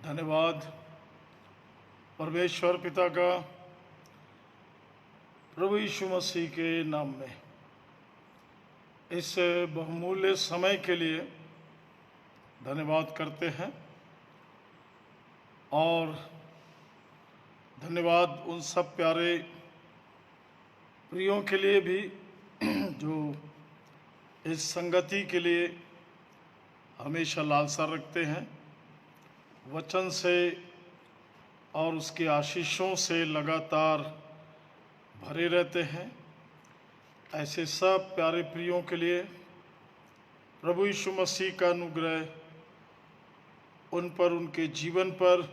धन्यवाद परमेश्वर पिता का प्रभु यीशु मसीह के नाम में इस बहुमूल्य समय के लिए धन्यवाद करते हैं और धन्यवाद उन सब प्यारे प्रियों के लिए भी जो इस संगति के लिए हमेशा लालसा रखते हैं, वचन से और उसके आशीषों से लगातार भरे रहते हैं। ऐसे सब प्यारे प्रियों के लिए प्रभु यीशु मसीह का अनुग्रह उन पर, उनके जीवन पर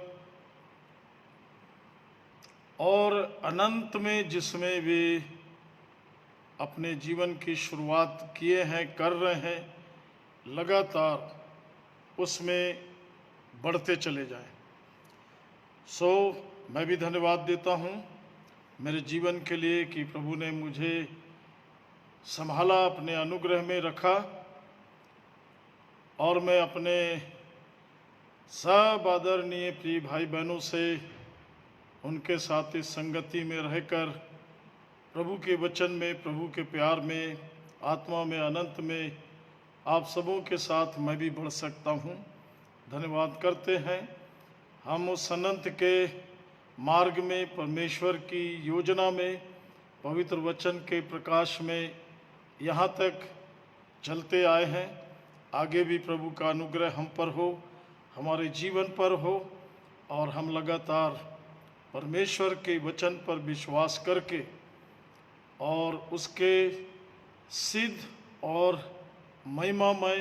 और अनंत में जिसमें वे अपने जीवन की शुरुआत किए हैं, कर रहे हैं, लगातार उसमें बढ़ते चले जाएं। मैं भी धन्यवाद देता हूँ मेरे जीवन के लिए कि प्रभु ने मुझे संभाला, अपने अनुग्रह में रखा और मैं अपने सब आदरणीय प्रिय भाई बहनों से उनके साथ इस संगति में रहकर प्रभु के वचन में, प्रभु के प्यार में, आत्मा में, अनंत में आप सबों के साथ मैं भी बढ़ सकता हूँ। धन्यवाद करते हैं। हम उस अनंत के मार्ग में, परमेश्वर की योजना में, पवित्र वचन के प्रकाश में यहाँ तक चलते आए हैं। आगे भी प्रभु का अनुग्रह हम पर हो, हमारे जीवन पर हो और हम लगातार परमेश्वर के वचन पर विश्वास करके और उसके सिद्ध और महिमामय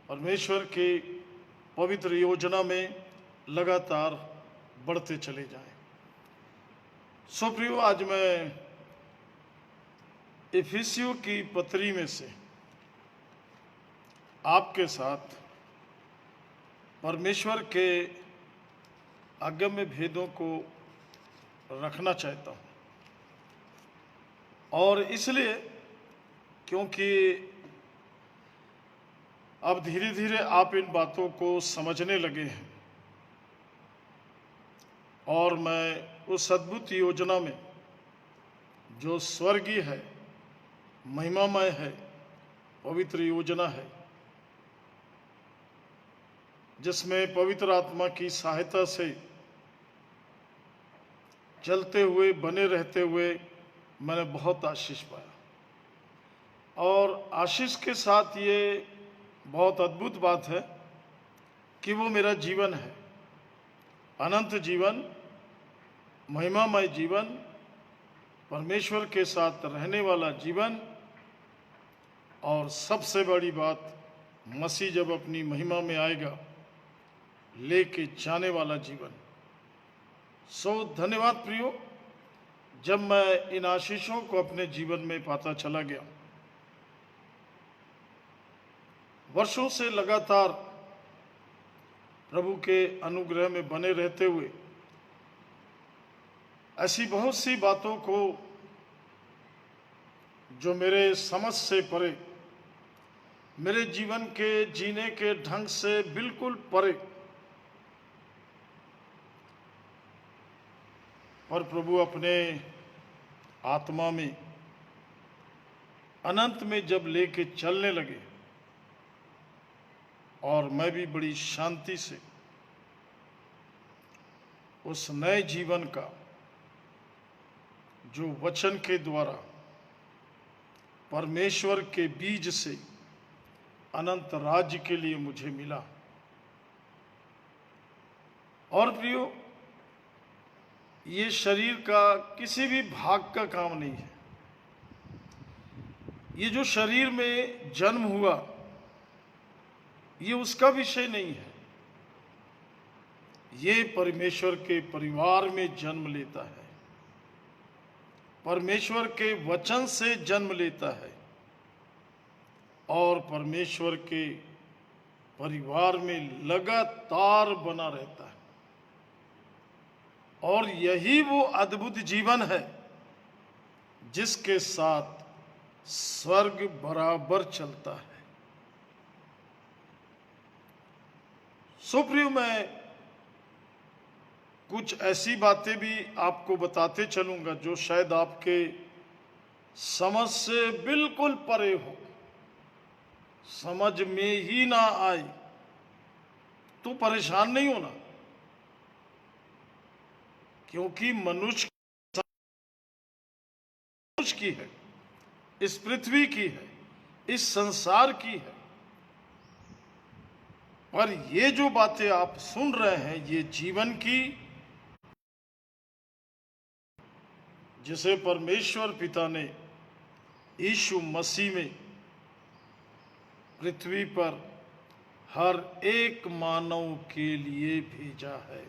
परमेश्वर के पवित्र योजना में लगातार बढ़ते चले जाएं। प्रियो, आज मैं इफिसियों की पत्री में से आपके साथ परमेश्वर के अगम्य भेदों को रखना चाहता हूँ और इसलिए क्योंकि अब धीरे धीरे आप इन बातों को समझने लगे हैं और मैं उस अद्भुत योजना में जो स्वर्गीय है, महिमामय है, पवित्र योजना है, जिसमें पवित्र आत्मा की सहायता से चलते हुए, बने रहते हुए मैंने बहुत आशीष पाया। और आशीष के साथ ये बहुत अद्भुत बात है कि वो मेरा जीवन है, अनंत जीवन, महिमामय जीवन, परमेश्वर के साथ रहने वाला जीवन और सबसे बड़ी बात, मसीह जब अपनी महिमा में आएगा लेके जाने वाला जीवन। धन्यवाद प्रियो, जब मैं इन आशीषों को अपने जीवन में पाता चला गया, वर्षों से लगातार प्रभु के अनुग्रह में बने रहते हुए ऐसी बहुत सी बातों को जो मेरे समझ से परे, मेरे जीवन के जीने के ढंग से बिल्कुल परे, पर प्रभु अपने आत्मा में अनंत में जब लेके चलने लगे और मैं भी बड़ी शांति से उस नए जीवन का जो वचन के द्वारा परमेश्वर के बीज से अनंत राज्य के लिए मुझे मिला। और प्रियो, ये शरीर का किसी भी भाग का काम नहीं है। ये जो शरीर में जन्म हुआ, ये उसका विषय नहीं है। ये परमेश्वर के परिवार में जन्म लेता है, परमेश्वर के वचन से जन्म लेता है और परमेश्वर के परिवार में लगातार बना रहता है। और यही वो अद्भुत जीवन है जिसके साथ स्वर्ग बराबर चलता है। सो प्रियो, मैं कुछ ऐसी बातें भी आपको बताते चलूंगा जो शायद आपके समझ से बिल्कुल परे हो, समझ में ही ना आए, तो परेशान नहीं होना, क्योंकि मनुष्य की है, इस पृथ्वी की है, इस संसार की है। पर ये जो बातें आप सुन रहे हैं, ये जीवन की, जिसे परमेश्वर पिता ने यीशु मसीह में पृथ्वी पर हर एक मानव के लिए भेजा है,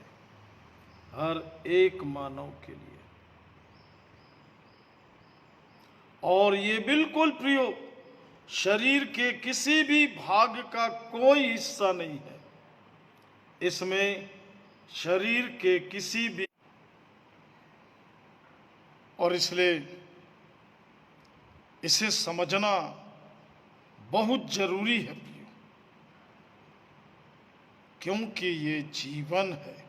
हर एक मानव के लिए। और ये बिल्कुल प्रियो, शरीर के किसी भी भाग का कोई हिस्सा नहीं है, इसमें शरीर के किसी भी, और इसलिए इसे समझना बहुत जरूरी है प्रियो, क्योंकि ये जीवन है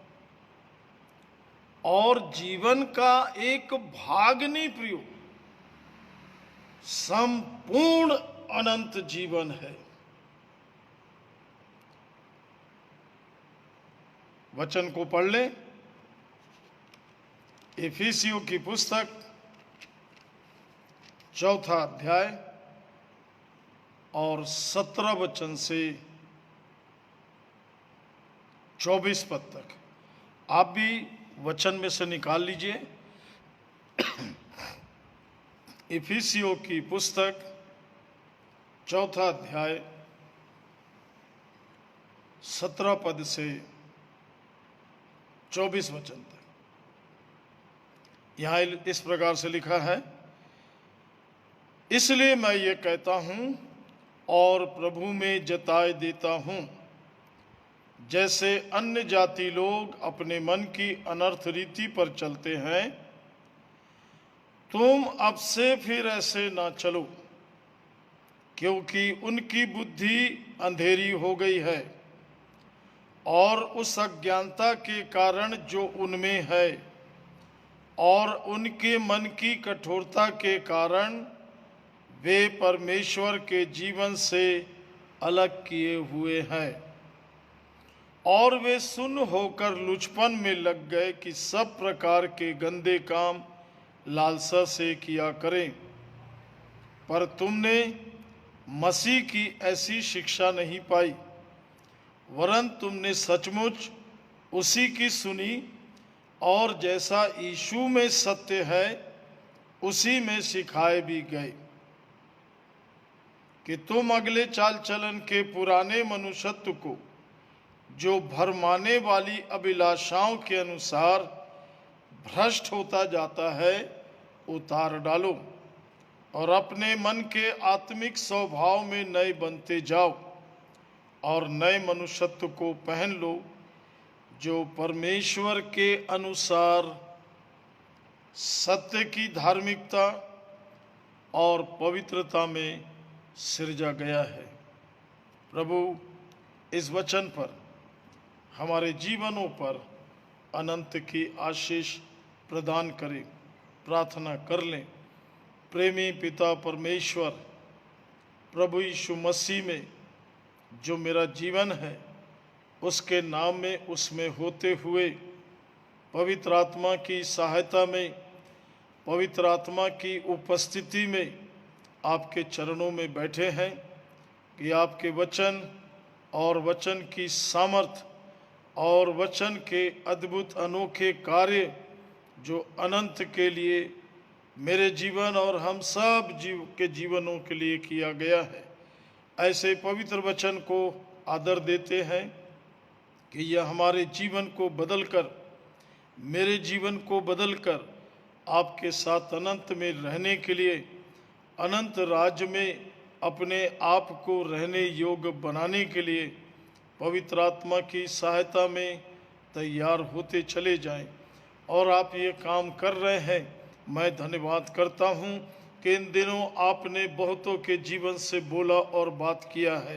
और जीवन का एक भाग नहीं प्रियो, संपूर्ण अनंत जीवन है। वचन को पढ़ लें। इफिसियों की पुस्तक 4 अध्याय और 17 वचन से 24 पद तक। आप भी वचन में से निकाल लीजिए। इफिसियों की पुस्तक 4 अध्याय 17 पद से 24 वचन तक। यहां इस प्रकार से लिखा है, इसलिए मैं ये कहता हूं और प्रभु में जताए देता हूं, जैसे अन्य जाति लोग अपने मन की अनर्थ रीति पर चलते हैं, तुम अब से फिर ऐसे ना चलो, क्योंकि उनकी बुद्धि अंधेरी हो गई है और उस अज्ञानता के कारण जो उनमें है और उनके मन की कठोरता के कारण वे परमेश्वर के जीवन से अलग किए हुए हैं और वे सुन्न होकर लुचपन में लग गए कि सब प्रकार के गंदे काम लालसा से किया करें। पर तुमने मसीह की ऐसी शिक्षा नहीं पाई, वरन तुमने सचमुच उसी की सुनी और जैसा यीशु में सत्य है उसी में सिखाए भी गए, कि तुम अगले चाल चलन के पुराने मनुष्यत्व को जो भरमाने वाली अभिलाषाओं के अनुसार भ्रष्ट होता जाता है उतार डालो और अपने मन के आत्मिक स्वभाव में नए बनते जाओ और नए मनुष्यत्व को पहन लो, जो परमेश्वर के अनुसार सत्य की धार्मिकता और पवित्रता में सृजा गया है। प्रभु इस वचन पर हमारे जीवनों पर अनंत की आशीष प्रदान करें। प्रार्थना कर लें। प्रेमी पिता परमेश्वर, प्रभु यीशु मसीह में जो मेरा जीवन है उसके नाम में, उसमें होते हुए पवित्र आत्मा की सहायता में, पवित्र आत्मा की उपस्थिति में आपके चरणों में बैठे हैं कि आपके वचन और वचन की सामर्थ और वचन के अद्भुत अनोखे कार्य जो अनंत के लिए मेरे जीवन और हम सब के जीवनों के लिए किया गया है, ऐसे पवित्र वचन को आदर देते हैं कि यह हमारे जीवन को बदलकर, मेरे जीवन को बदलकर आपके साथ अनंत में रहने के लिए, अनंत राज्य में अपने आप को रहने योग्य बनाने के लिए पवित्र आत्मा की सहायता में तैयार होते चले जाएं। और आप ये काम कर रहे हैं। मैं धन्यवाद करता हूं कि इन दिनों आपने बहुतों के जीवन से बोला और बात किया है,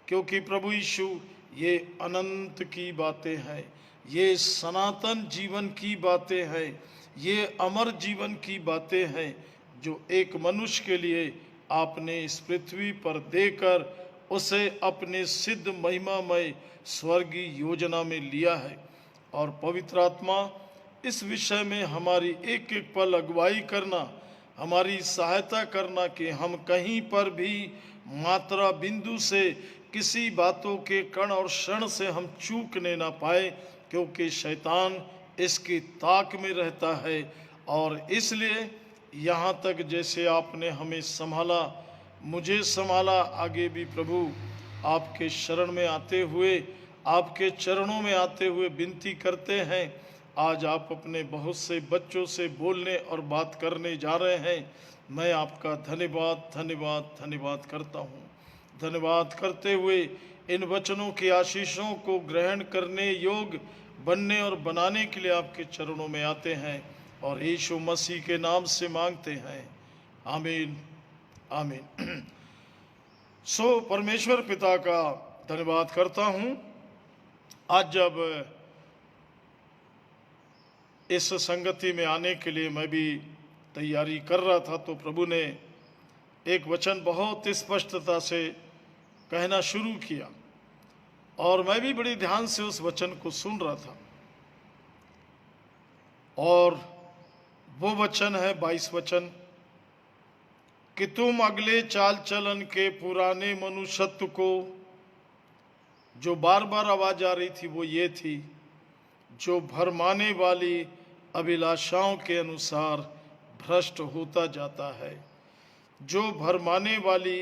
क्योंकि प्रभु यीशु ये अनंत की बातें हैं, ये सनातन जीवन की बातें हैं, ये अमर जीवन की बातें हैं जो एक मनुष्य के लिए आपने इस पृथ्वी पर देकर उसे अपने सिद्ध महिमामय स्वर्गीय योजना में लिया है। और पवित्र आत्मा इस विषय में हमारी एक एक पल अगुवाई करना, हमारी सहायता करना कि हम कहीं पर भी मात्रा बिंदु से किसी बातों के कण और क्षण से हम चूकने ना पाए, क्योंकि शैतान इसकी ताक में रहता है। और इसलिए यहाँ तक जैसे आपने हमें संभाला, मुझे संभाला, आगे भी प्रभु आपके शरण में आते हुए, आपके चरणों में आते हुए विनती करते हैं। आज आप अपने बहुत से बच्चों से बोलने और बात करने जा रहे हैं। मैं आपका धन्यवाद धन्यवाद धन्यवाद करता हूँ। धन्यवाद करते हुए इन वचनों की आशीषों को ग्रहण करने योग्य बनने और बनाने के लिए आपके चरणों में आते हैं और यीशु मसीह के नाम से मांगते हैं, आमीन आमीन। सो परमेश्वर पिता का धन्यवाद करता हूँ। आज जब इस संगति में आने के लिए मैं भी तैयारी कर रहा था तो प्रभु ने एक वचन बहुत स्पष्टता से कहना शुरू किया और मैं भी बड़ी ध्यान से उस वचन को सुन रहा था। और वो वचन है 22 वचन कि तुम अगले चाल चलन के पुराने मनुष्यत्व को, जो बार बार आवाज आ रही थी वो ये थी, जो भरमाने वाली अभिलाषाओं के अनुसार भ्रष्ट होता जाता है, जो भरमाने वाली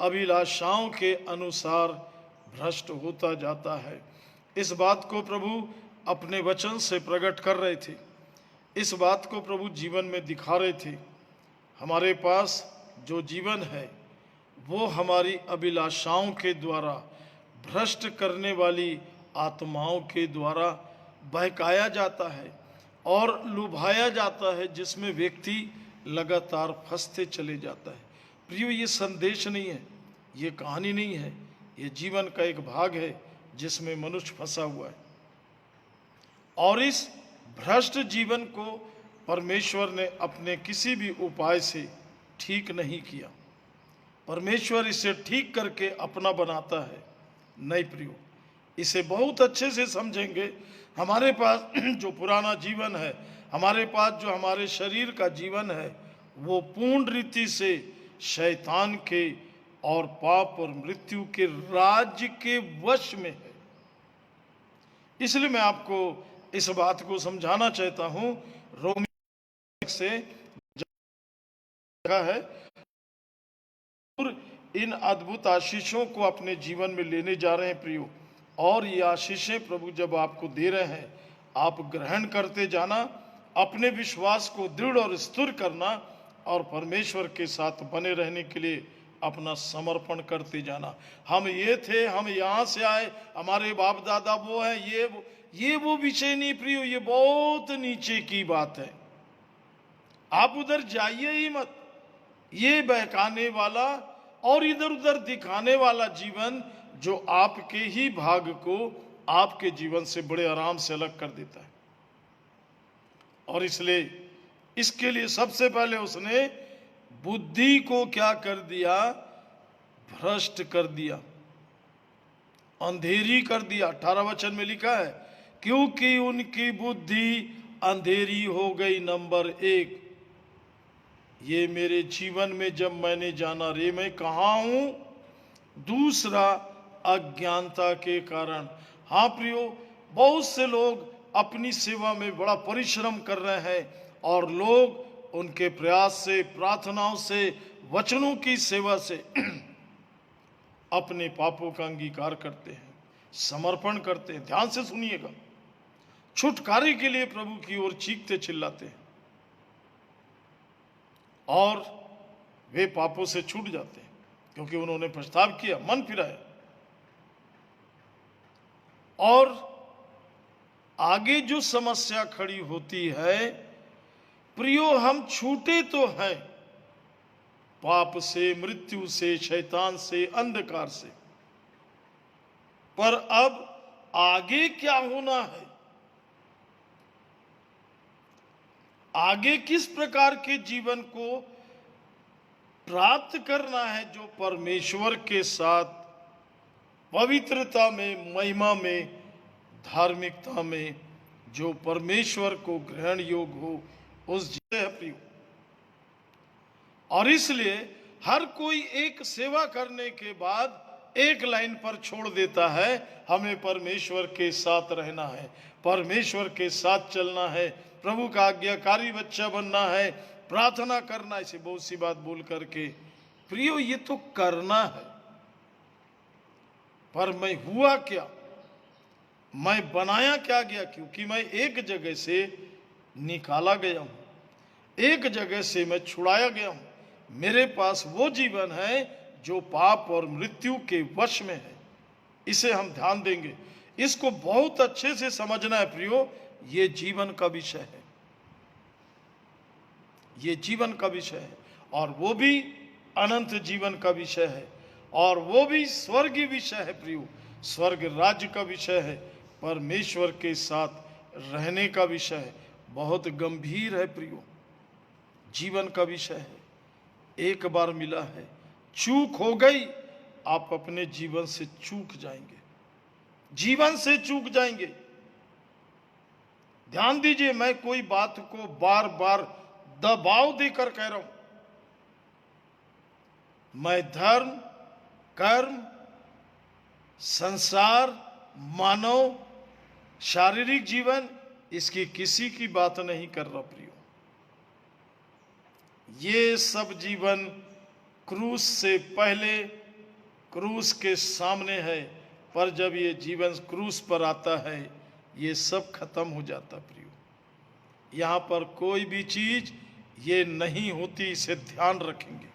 अभिलाषाओं के अनुसार भ्रष्ट होता जाता है। इस बात को प्रभु अपने वचन से प्रकट कर रहे थे, इस बात को प्रभु जीवन में दिखा रहे थे। हमारे पास जो जीवन है वो हमारी अभिलाषाओं के द्वारा, भ्रष्ट करने वाली आत्माओं के द्वारा बहकाया जाता है और लुभाया जाता है, जिसमें व्यक्ति लगातार फंसते चले जाता है। प्रियो, ये संदेश नहीं है, ये कहानी नहीं है, ये जीवन का एक भाग है जिसमें मनुष्य फंसा हुआ है। और इस भ्रष्ट जीवन को परमेश्वर ने अपने किसी भी उपाय से ठीक नहीं किया। परमेश्वर इसे ठीक करके अपना बनाता है। नहीं प्रियो, इसे बहुत अच्छे से समझेंगे। हमारे पास जो पुराना जीवन है, हमारे पास जो हमारे शरीर का जीवन है, वो पूर्ण रीति से शैतान के और पाप और मृत्यु के राज्य के वश में है। इसलिए मैं आपको इस बात को समझाना चाहता हूं। रोमी से जगह है, इन अद्भुत आशीषों को अपने जीवन में लेने जा रहे हैं प्रियो। और ये आशीषें प्रभु जब आपको दे रहे हैं, आप ग्रहण करते जाना, अपने विश्वास को दृढ़ और स्थिर करना और परमेश्वर के साथ बने रहने के लिए अपना समर्पण करते जाना। हम ये थे, हम यहाँ से आए, हमारे बाप दादा वो है, ये वो विषय नहीं प्रियो, ये बहुत नीचे की बात है। आप उधर जाइए ही मत। ये बहकाने वाला और इधर उधर दिखाने वाला जीवन जो आपके ही भाग को आपके जीवन से बड़े आराम से अलग कर देता है। और इसलिए इसके लिए सबसे पहले उसने बुद्धि को क्या कर दिया? भ्रष्ट कर दिया, अंधेरी कर दिया। 18 वचन में लिखा है, क्योंकि उनकी बुद्धि अंधेरी हो गई। नंबर 1, ये मेरे जीवन में जब मैंने जाना, रे मैं कहाँ हूं? दूसरा, अज्ञानता के कारण। हाँ प्रियो, बहुत से लोग अपनी सेवा में बड़ा परिश्रम कर रहे हैं और लोग उनके प्रयास से, प्रार्थनाओं से, वचनों की सेवा से अपने पापों का अंगीकार करते हैं, समर्पण करते हैं। ध्यान से सुनिएगा, छुटकारे के लिए प्रभु की ओर चीखते चिल्लाते हैं और वे पापों से छूट जाते हैं क्योंकि उन्होंने पछताव किया, मन फिराया। और आगे जो समस्या खड़ी होती है प्रियो, हम छूटे तो हैं पाप से, मृत्यु से, शैतान से, अंधकार से, पर अब आगे क्या होना है, आगे किस प्रकार के जीवन को प्राप्त करना है जो परमेश्वर के साथ पवित्रता में, महिमा में, धार्मिकता में, जो परमेश्वर को ग्रहण योग्य हो, उस जीवन है प्रियो। और इसलिए हर कोई एक सेवा करने के बाद एक लाइन पर छोड़ देता है, हमें परमेश्वर के साथ रहना है, परमेश्वर के साथ चलना है, प्रभु का आज्ञाकारी बच्चा बनना है, प्रार्थना करना, ऐसे बहुत सी बात बोल करके। प्रियो, ये तो करना है, पर मैं हुआ क्या, मैं बनाया क्या गया? क्योंकि मैं एक जगह से निकाला गया हूं, एक जगह से मैं छुड़ाया गया हूं। मेरे पास वो जीवन है जो पाप और मृत्यु के वश में है। इसे हम ध्यान देंगे, इसको बहुत अच्छे से समझना है प्रियो। ये जीवन का विषय है, ये जीवन का विषय है, और वो भी अनंत जीवन का विषय है, और वो भी स्वर्गीय विषय है प्रियो, स्वर्ग राज्य का विषय है, परमेश्वर के साथ रहने का विषय है। बहुत गंभीर है प्रियो, जीवन का विषय है। एक बार मिला है, चूक हो गई, आप अपने जीवन से चूक जाएंगे, जीवन से चूक जाएंगे। ध्यान दीजिए, मैं कोई बात को बार बार दबाव देकर कह रहा हूं। मैं धर्म, कर्म, संसार, मानव, शारीरिक जीवन, इसकी किसी की बात नहीं कर रहा प्रियो। ये सब जीवन क्रूस से पहले, क्रूस के सामने है, पर जब ये जीवन क्रूस पर आता है, ये सब खत्म हो जाता प्रियो। यहाँ पर कोई भी चीज ये नहीं होती, इसे ध्यान रखेंगे।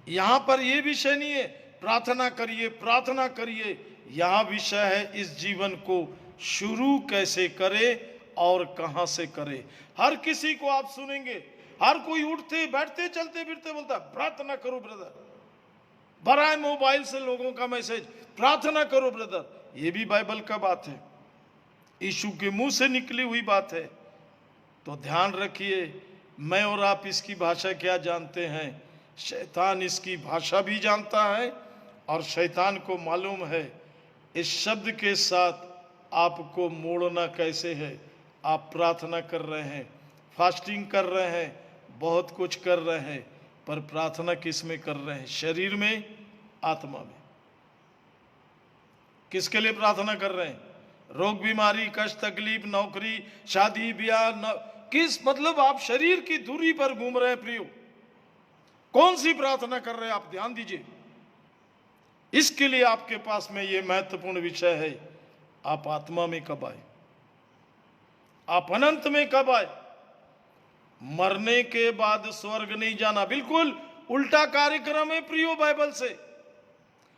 यहाँ पर ये विषय नहीं है प्रार्थना करिए, प्रार्थना करिए। यहाँ विषय है इस जीवन को शुरू कैसे करे और कहाँ से करे। हर किसी को आप सुनेंगे, हर कोई उठते बैठते चलते फिरते बोलता प्रार्थना करो ब्रदर, बराए मोबाइल से लोगों का मैसेज, प्रार्थना करो ब्रदर। ये भी बाइबल का बात है, यीशु के मुंह से निकली हुई बात है। तो ध्यान रखिए, मैं और आप इसकी भाषा क्या जानते हैं? शैतान इसकी भाषा भी जानता है, और शैतान को मालूम है इस शब्द के साथ आपको मोड़ना कैसे है। आप प्रार्थना कर रहे हैं, फास्टिंग कर रहे हैं, बहुत कुछ कर रहे हैं, पर प्रार्थना किस में कर रहे हैं? शरीर में, आत्मा में? किसके लिए प्रार्थना कर रहे हैं? रोग, बीमारी, कष्ट, तकलीफ, नौकरी, शादी, ब्याह, किस मतलब आप शरीर की दूरी पर घूम रहे हैं प्रियो। कौन सी प्रार्थना कर रहे हैं आप? ध्यान दीजिए, इसके लिए आपके पास में ये महत्वपूर्ण विषय है। आप आत्मा में कब आए? आप अनंत में कब आए? मरने के बाद स्वर्ग नहीं जाना, बिल्कुल उल्टा कार्यक्रम है प्रियो बाइबल से।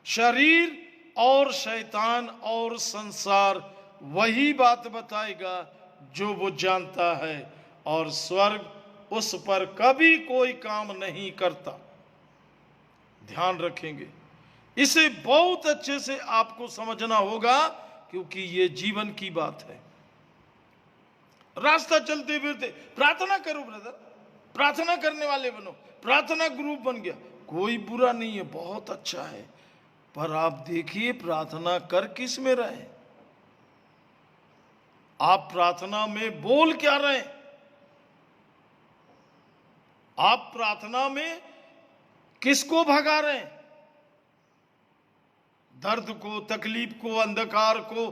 शरीर और शैतान और संसार वही बात बताएगा जो वो जानता है, और स्वर्ग उस पर कभी कोई काम नहीं करता। ध्यान रखेंगे, इसे बहुत अच्छे से आपको समझना होगा, क्योंकि ये जीवन की बात है। रास्ता चलते फिरते प्रार्थना करो ब्रदर, प्रार्थना करने वाले बनो, प्रार्थना ग्रुप बन गया, कोई बुरा नहीं है, बहुत अच्छा है। पर आप देखिए प्रार्थना कर किस में रहे? आप प्रार्थना में बोल क्या रहे? आप प्रार्थना में किसको भगा रहे हैं? दर्द को, तकलीफ को, अंधकार को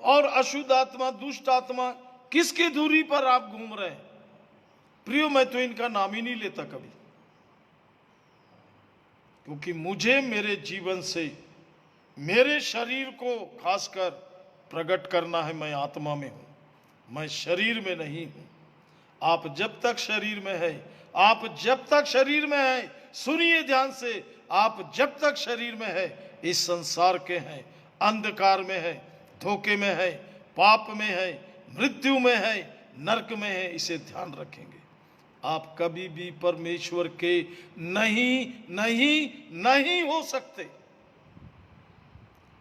और अशुद्ध आत्मा, दुष्ट आत्मा, किसकी दूरी पर आप घूम रहे हैं? प्रियो, मैं तो इनका नाम ही नहीं लेता कभी, क्योंकि मुझे मेरे जीवन से मेरे शरीर को खासकर प्रकट करना है। मैं आत्मा में हूं, मैं शरीर में नहीं हूं। आप जब तक शरीर में है, आप जब तक शरीर में है, सुनिए ध्यान से, आप जब तक शरीर में है, इस संसार के हैं, अंधकार में है, धोखे में है, पाप में है, मृत्यु में है, नरक में है। इसे ध्यान रखेंगे। आप कभी भी परमेश्वर के नहीं नहीं नहीं हो सकते।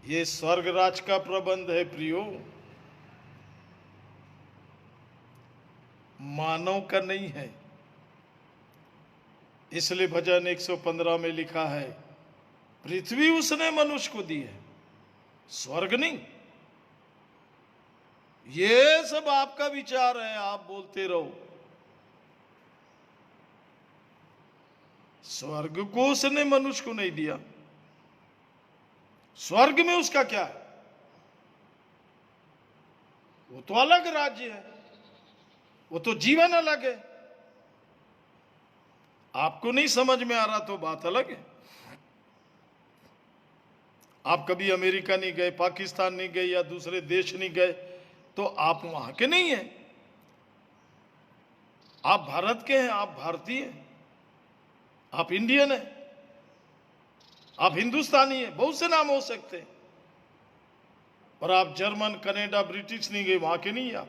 ये स्वर्ग राज का प्रबंध है प्रियो, मानव का नहीं है। इसलिए भजन 115 में लिखा है, पृथ्वी उसने मनुष्य को दी है, स्वर्ग नहीं। ये सब आपका विचार है, आप बोलते रहो। स्वर्ग को उसने मनुष्य को नहीं दिया। स्वर्ग में उसका क्या है? वो तो अलग राज्य है, वो तो जीवन अलग है। आपको नहीं समझ में आ रहा तो बात अलग है। आप कभी अमेरिका नहीं गए, पाकिस्तान नहीं गए या दूसरे देश नहीं गए तो आप वहां के नहीं हैं। आप भारत के हैं, आप भारतीय हैं, आप इंडियन हैं, आप हिंदुस्तानी हैं, बहुत से नाम हो सकते हैं, पर आप जर्मन, कनाडा, ब्रिटिश नहीं गए, वहां के नहीं हैं आप।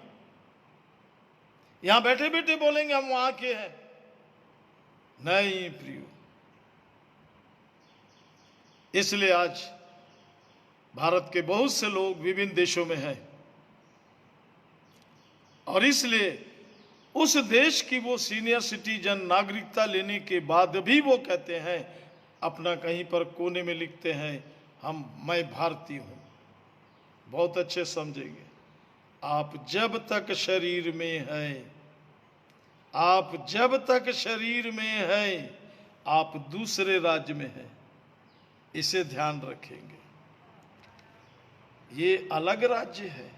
यहां बैठे बैठे बोलेंगे हम वहां के हैं, नहीं प्रियो। इसलिए आज भारत के बहुत से लोग विभिन्न देशों में हैं और इसलिए उस देश की वो सीनियर सिटीजन नागरिकता लेने के बाद भी वो कहते हैं, अपना कहीं पर कोने में लिखते हैं, मैं भारतीय हूं। बहुत अच्छे समझेंगे, आप जब तक शरीर में हैं, आप जब तक शरीर में हैं, आप दूसरे राज्य में हैं, इसे ध्यान रखेंगे। ये अलग राज्य है।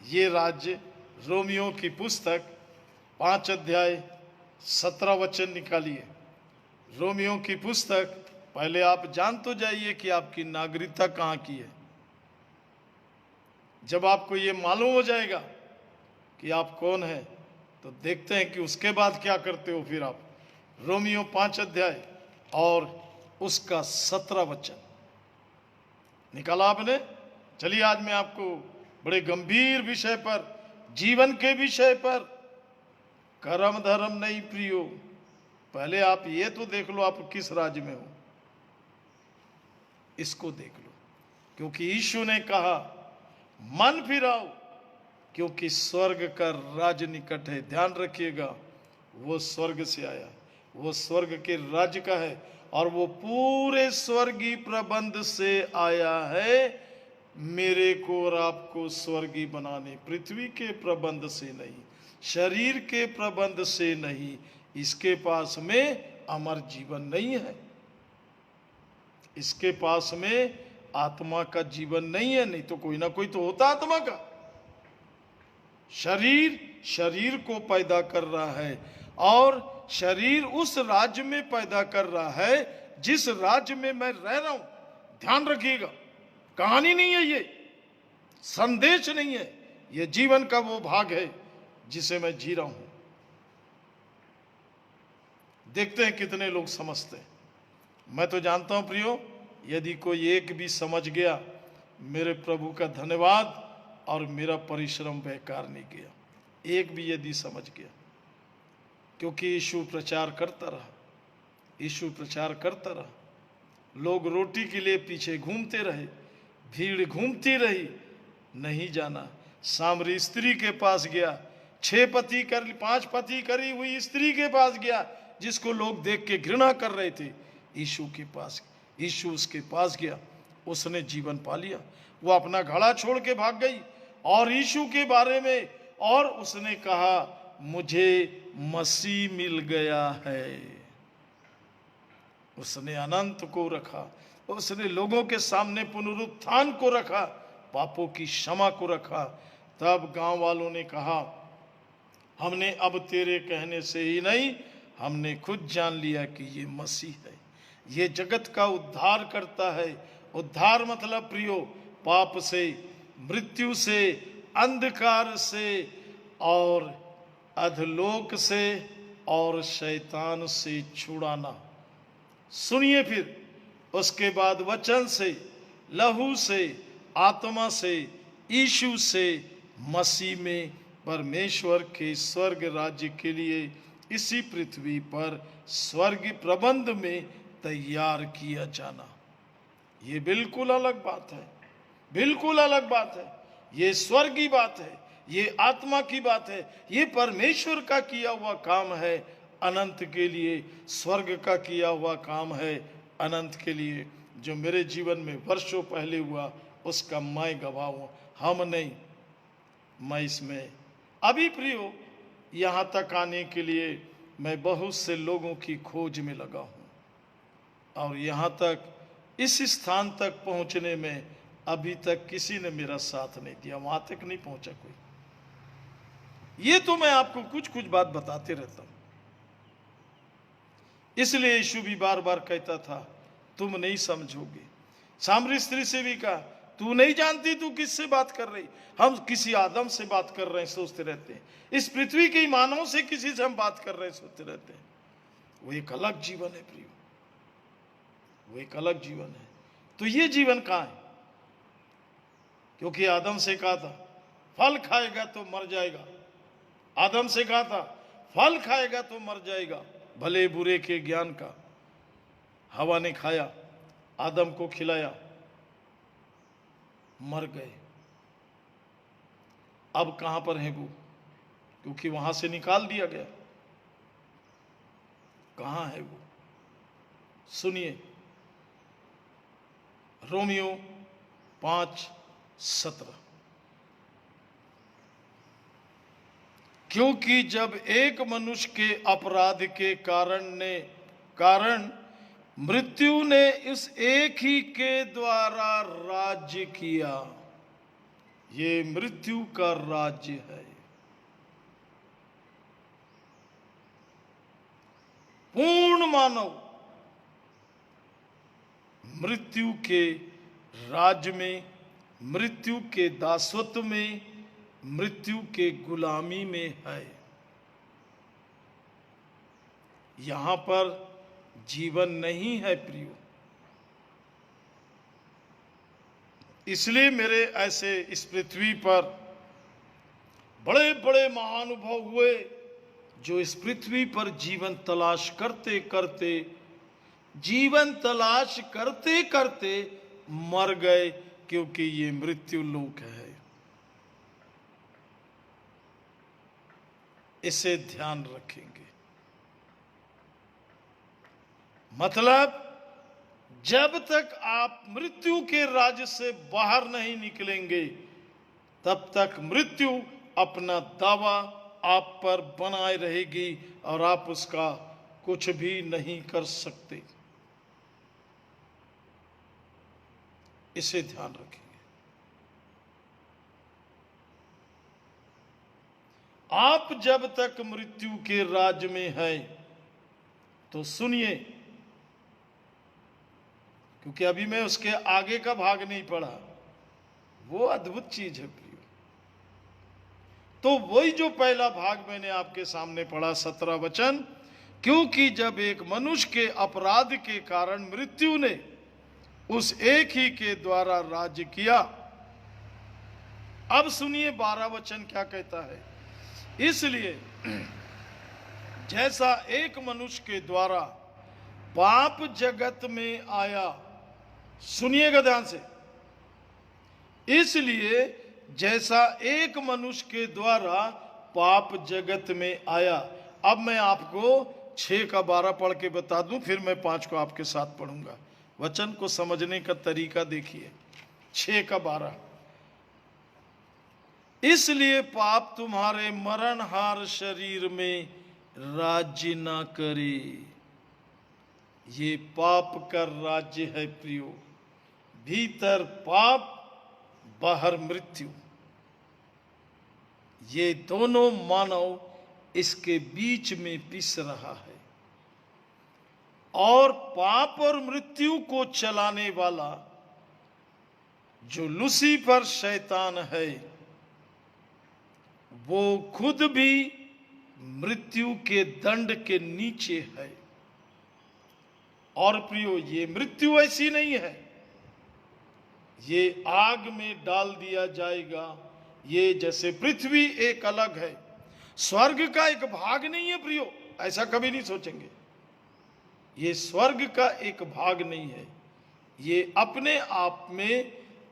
ये राज्य रोमियो की पुस्तक 5 अध्याय 17 वचन निकालिए। रोमियो की पुस्तक, पहले आप जान तो जाइए कि आपकी नागरिकता कहाँ की है। जब आपको ये मालूम हो जाएगा कि आप कौन हैं, तो देखते हैं कि उसके बाद क्या करते हो फिर आप। रोमियो 5 अध्याय और उसका 17 वचन निकाला आपने। चलिए आज मैं आपको बड़े गंभीर विषय पर, जीवन के विषय पर, कर्म धर्म नहीं प्रियो, पहले आप ये तो देख लो आप किस राज्य में हो, इसको देख लो। क्योंकि यीशु ने कहा मन फिराओ, क्योंकि स्वर्ग का राज्य निकट है। ध्यान रखिएगा, वो स्वर्ग से आया, वो स्वर्ग के राज्य का है और वो पूरे स्वर्गीय प्रबंध से आया है, मेरे को और आपको स्वर्गीय बनाने, पृथ्वी के प्रबंध से नहीं, शरीर के प्रबंध से नहीं। इसके पास में अमर जीवन नहीं है, इसके पास में आत्मा का जीवन नहीं है। नहीं तो कोई ना कोई तो होता आत्मा का। शरीर को पैदा कर रहा है और शरीर उस राज्य में पैदा कर रहा है जिस राज्य में मैं रह रहा हूं। ध्यान रखिएगा, कहानी नहीं है ये, संदेश नहीं है, ये जीवन का वो भाग है जिसे मैं जी रहा हूं। देखते हैं कितने लोग समझते हैं। मैं तो जानता हूं प्रियो, यदि कोई एक भी समझ गया, मेरे प्रभु का धन्यवाद, और मेरा परिश्रम बेकार नहीं गया। एक भी यदि समझ गया, क्योंकि यीशु प्रचार करता रहा, यीशु प्रचार करता रहा। लोग रोटी के लिए पीछे घूमते रहे, भीड़ घूमती रही, नहीं जाना। सामरी स्त्री के पास गया, 5 पति करी हुई स्त्री के पास गया, जिसको लोग देख के घृणा कर रहे थे। यीशु के पास, यीशु उसके पास गया, उसने जीवन पा लिया। वो अपना घड़ा छोड़ के भाग गई और यीशु के बारे में, और उसने कहा मुझे मसीह मिल गया है। उसने अनंत को रखा, उसने लोगों के सामने पुनरुत्थान को रखा, पापों की क्षमा को रखा। तब गांव वालों ने कहा, हमने अब तेरे कहने से ही नहीं, हमने खुद जान लिया कि ये मसीह है, ये जगत का उद्धार करता है। उद्धार मतलब प्रियो, पाप से, मृत्यु से, अंधकार से और अधलोक से और शैतान से छुड़ाना। सुनिए फिर, उसके बाद वचन से, लहू से, आत्मा से, यीशु से, मसीह में परमेश्वर के स्वर्ग राज्य के लिए इसी पृथ्वी पर स्वर्ग प्रबंध में तैयार किया जाना। ये बिल्कुल अलग बात है। बिल्कुल अलग बात है। ये स्वर्ग की बात है, ये आत्मा की बात है, ये परमेश्वर का किया हुआ काम है अनंत के लिए, स्वर्ग का किया हुआ काम है अनंत के लिए। जो मेरे जीवन में वर्षों पहले हुआ उसका मैं गवाह हूं, हम नहीं, मैं इसमें। अभी प्रियो, यहां तक आने के लिए मैं बहुत से लोगों की खोज में लगा हूं, और यहां तक इस स्थान तक पहुंचने में अभी तक किसी ने मेरा साथ नहीं दिया, वहां तक नहीं पहुंचा कोई। ये तो मैं आपको कुछ कुछ बात बताते रहता हूं। इसलिए यीशु भी बार बार कहता था तुम नहीं समझोगे। सामरी स्त्री से भी कहा तू नहीं जानती तू किससे बात कर रही। हम किसी आदम से बात कर रहे हैं सोचते रहते हैं, इस पृथ्वी के मानव से किसी से हम बात कर रहे हैं सोचते रहते हैं। वो एक अलग जीवन है प्रियो, वो एक अलग जीवन है। तो ये जीवन कहाँ है? क्योंकि आदम से कहा था फल खाएगा तो मर जाएगा, आदम से कहा था फल खाएगा तो मर जाएगा, भले बुरे के ज्ञान का। हवा ने खाया, आदम को खिलाया, मर गए। अब कहां पर है वो? क्योंकि वहां से निकाल दिया गया। कहां है वो? सुनिए, रोमियो 5:17। क्योंकि जब एक मनुष्य के अपराध के कारण मृत्यु ने इस एक ही के द्वारा राज्य किया, ये मृत्यु का राज्य है। पूर्ण मानव मृत्यु के राज्य में, मृत्यु के दासत्व में, मृत्यु के गुलामी में है। यहां पर जीवन नहीं है प्रियो। इसलिए मेरे ऐसे इस पृथ्वी पर बड़े बड़े महानुभव हुए जो इस पृथ्वी पर जीवन तलाश करते करते मर गए, क्योंकि ये मृत्यु लोक है। इसे ध्यान रखेंगे। मतलब जब तक आप मृत्यु के राज्य से बाहर नहीं निकलेंगे तब तक मृत्यु अपना दावा आप पर बनाए रहेगी और आप उसका कुछ भी नहीं कर सकते। इसे ध्यान रखेंगे। आप जब तक मृत्यु के राज्य में है तो सुनिए, क्योंकि अभी मैं उसके आगे का भाग नहीं पढ़ा, वो अद्भुत चीज है प्रियो। तो वही जो पहला भाग मैंने आपके सामने पढ़ा 17 वचन, क्योंकि जब एक मनुष्य के अपराध के कारण मृत्यु ने उस एक ही के द्वारा राज्य किया। अब सुनिए 12 वचन क्या कहता है। इसलिए जैसा एक मनुष्य के द्वारा पाप जगत में आया, सुनिएगा ध्यान से, इसलिए जैसा एक मनुष्य के द्वारा पाप जगत में आया। अब मैं आपको 6 का 12 पढ़ के बता दूं, फिर मैं 5 को आपके साथ पढ़ूंगा। वचन को समझने का तरीका देखिए। 6 का 12, इसलिए पाप तुम्हारे मरणहार शरीर में राज्य ना करे। ये पाप का राज्य है प्रियो। भीतर पाप, बाहर मृत्यु, ये दोनों मानव इसके बीच में पिस रहा है। और पाप और मृत्यु को चलाने वाला जो लूसीफर शैतान है, वो खुद भी मृत्यु के दंड के नीचे है। और प्रियो, ये मृत्यु ऐसी नहीं है, ये आग में डाल दिया जाएगा। ये जैसे पृथ्वी एक अलग है, स्वर्ग का एक भाग नहीं है प्रियो, ऐसा कभी नहीं सोचेंगे। ये स्वर्ग का एक भाग नहीं है, ये अपने आप में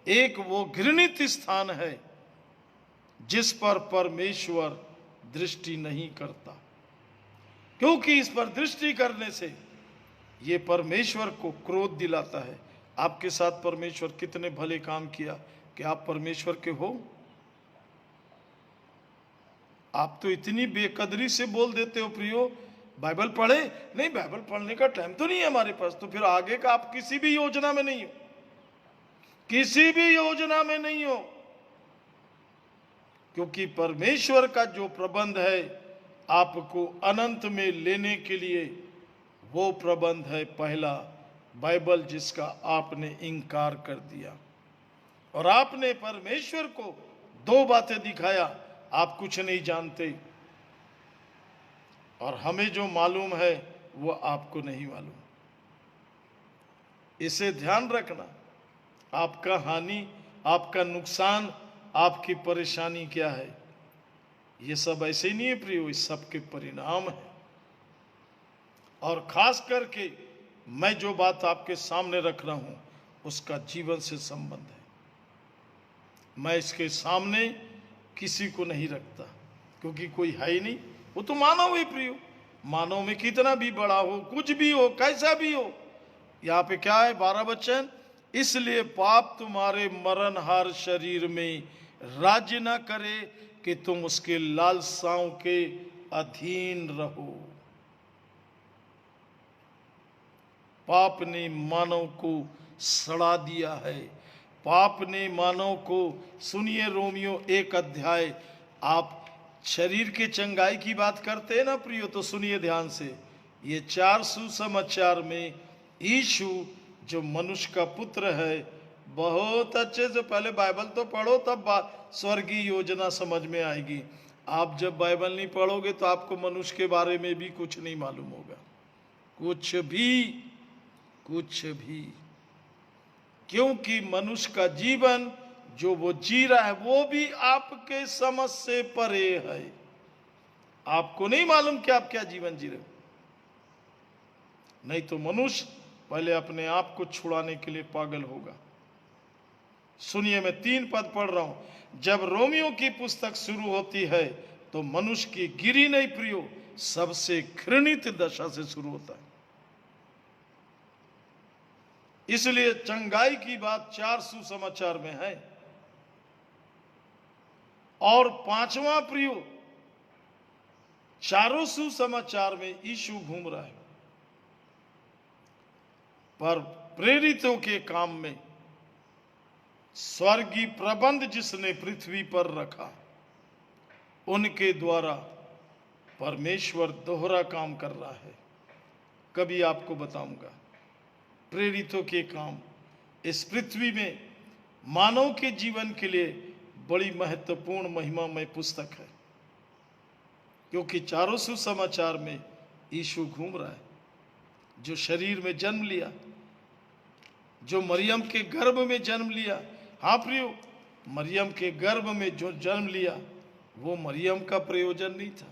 एक वो घृणित स्थान है जिस पर परमेश्वर दृष्टि नहीं करता, क्योंकि इस पर दृष्टि करने से ये परमेश्वर को क्रोध दिलाता है। आपके साथ परमेश्वर कितने भले काम किया कि आप परमेश्वर के हो। आप तो इतनी बेकदरी से बोल देते हो प्रियो, बाइबल पढ़े नहीं, बाइबल पढ़ने का टाइम तो नहीं है हमारे पास, तो फिर आगे का आप किसी भी योजना में नहीं हो, किसी भी योजना में नहीं हो, क्योंकि परमेश्वर का जो प्रबंध है आपको अनंत में लेने के लिए, वो प्रबंध है पहला बाइबल, जिसका आपने इनकार कर दिया और आपने परमेश्वर को दो बातें दिखाया, आप कुछ नहीं जानते और हमें जो मालूम है वो आपको नहीं मालूम। इसे ध्यान रखना, आपका हानि, आपका नुकसान, आपकी परेशानी क्या है, ये सब ऐसे ही नहीं है प्रियो, इस सब के परिणाम है। और खास करके मैं जो बात आपके सामने रख रहा हूं उसका जीवन से संबंध है। मैं इसके सामने किसी को नहीं रखता, क्योंकि कोई है ही नहीं, वो तो मानव है प्रियो। मानव में कितना भी बड़ा हो, कुछ भी हो, कैसा भी हो, यहाँ पे क्या है 12 वचन, इसलिए पाप तुम्हारे मरणहार शरीर में राज्य न करे कि तुम उसके लालसाओं के अधीन रहो। पाप ने मानव को सड़ा दिया है, पाप ने मानव को, सुनिए रोमियो 1 अध्याय, आप शरीर के चंगाई की बात करते हैं ना प्रियो, तो सुनिए ध्यान से, ये 4 सुसमाचार में यीशु जो मनुष्य का पुत्र है, बहुत अच्छे से पहले बाइबल तो पढ़ो, तब स्वर्गीय योजना समझ में आएगी। आप जब बाइबल नहीं पढ़ोगे तो आपको मनुष्य के बारे में भी कुछ नहीं मालूम होगा, कुछ भी, क्योंकि मनुष्य का जीवन जो वो जी रहा है वो भी आपके समझ से परे है। आपको नहीं मालूम कि आप क्या जीवन जी रहे हो। नहीं तो मनुष्य पहले अपने आप को छुड़ाने के लिए पागल होगा। सुनिए, मैं 3 पद पढ़ रहा हूं। जब रोमियो की पुस्तक शुरू होती है तो मनुष्य की गिरी नहीं प्रियो, सबसे घृणित दशा से शुरू होता है। इसलिए चंगाई की बात 4 सुसमाचार में है। और 5वां प्रियो, चारों सुसमाचार में यीशु घूम रहा है, पर प्रेरितों के काम में स्वर्गीय प्रबंध जिसने पृथ्वी पर रखा, उनके द्वारा परमेश्वर दोहरा काम कर रहा है। कभी आपको बताऊंगा प्रेरितों के काम इस पृथ्वी में मानव के जीवन के लिए बड़ी महत्वपूर्ण महिमामय पुस्तक है, क्योंकि चारों सुसमाचार में यीशु घूम रहा है, जो शरीर में जन्म लिया, जो मरियम के गर्भ में जन्म लिया। हाँ प्रियो, मरियम के गर्भ में जो जन्म लिया वो मरियम का प्रयोजन नहीं था,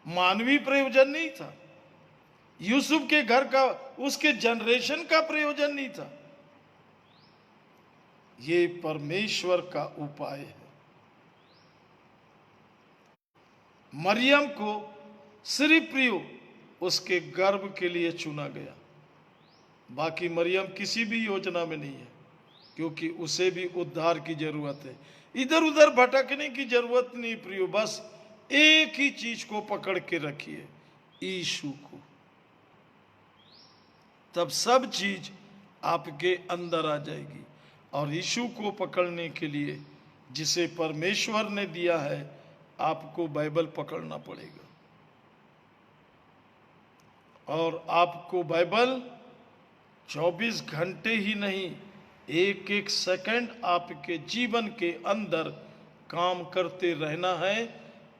मानवीय प्रयोजन नहीं था, यूसुफ के घर का, उसके जनरेशन का प्रयोजन नहीं था, ये परमेश्वर का उपाय है। मरियम को सिर्फ प्रियो उसके गर्भ के लिए चुना गया, बाकी मरियम किसी भी योजना में नहीं है, क्योंकि उसे भी उद्धार की जरूरत है। इधर उधर भटकने की जरूरत नहीं प्रियो, बस एक ही चीज को पकड़ के रखिए, यीशु को, तब सब चीज आपके अंदर आ जाएगी। और यीशु को पकड़ने के लिए जिसे परमेश्वर ने दिया है, आपको बाइबल पकड़ना पड़ेगा। और आपको बाइबल 24 घंटे ही नहीं, एक एक सेकंड आपके जीवन के अंदर काम करते रहना है,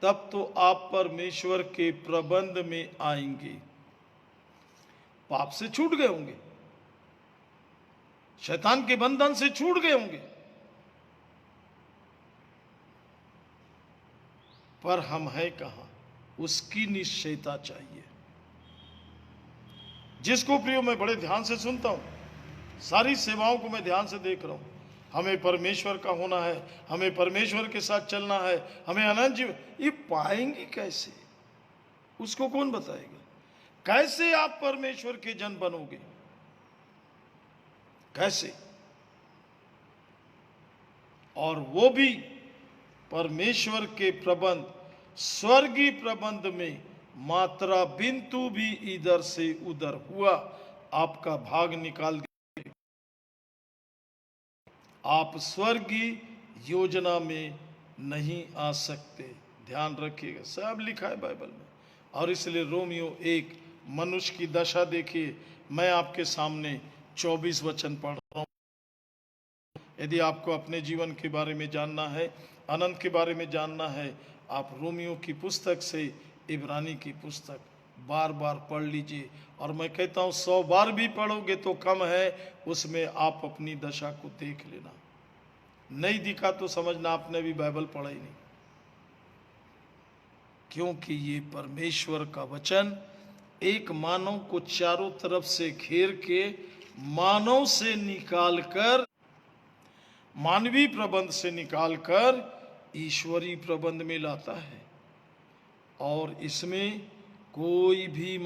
तब तो आप परमेश्वर के प्रबंध में आएंगे। पाप से छूट गए होंगे, शैतान के बंधन से छूट गए होंगे, पर हम हैं कहां, उसकी निश्चयता चाहिए। जिसको प्रियो मैं बड़े ध्यान से सुनता हूं, सारी सेवाओं को मैं ध्यान से देख रहा हूँ। हमें परमेश्वर का होना है, हमें परमेश्वर के साथ चलना है, हमें अनंत जीवन, ये पाएंगे कैसे? उसको कौन बताएगा? कैसे आप परमेश्वर के जन बनोगे? कैसे? और वो भी परमेश्वर के प्रबंध, स्वर्गीय प्रबंध में मात्रा बिंदु भी इधर से उधर हुआ, आपका भाग निकाल दिया। आप स्वर्गीय योजना में नहीं आ सकते। ध्यान रखिएगा, सब लिखा है बाइबल में। और इसलिए रोमियो 1 मनुष्य की दशा देखिए। मैं आपके सामने 24 वचन पढ़ रहा हूं। यदि आपको अपने जीवन के बारे में जानना है, अनंत के बारे में जानना है, आप रोमियो की पुस्तक से इब्रानी की पुस्तक बार बार पढ़ लीजिए। और मैं कहता हूँ 100 बार भी पढ़ोगे तो कम है, उसमें आप अपनी दशा को देख लेना। नहीं दिखा तो समझना आपने भी बाइबल पढ़ा ही नहीं, क्योंकि ये परमेश्वर का वचन एक मानव को चारों तरफ से घेर के मानव से निकालकर, मानवीय प्रबंध से निकालकर ईश्वरीय प्रबंध में लाता है। और इसमें कोई भी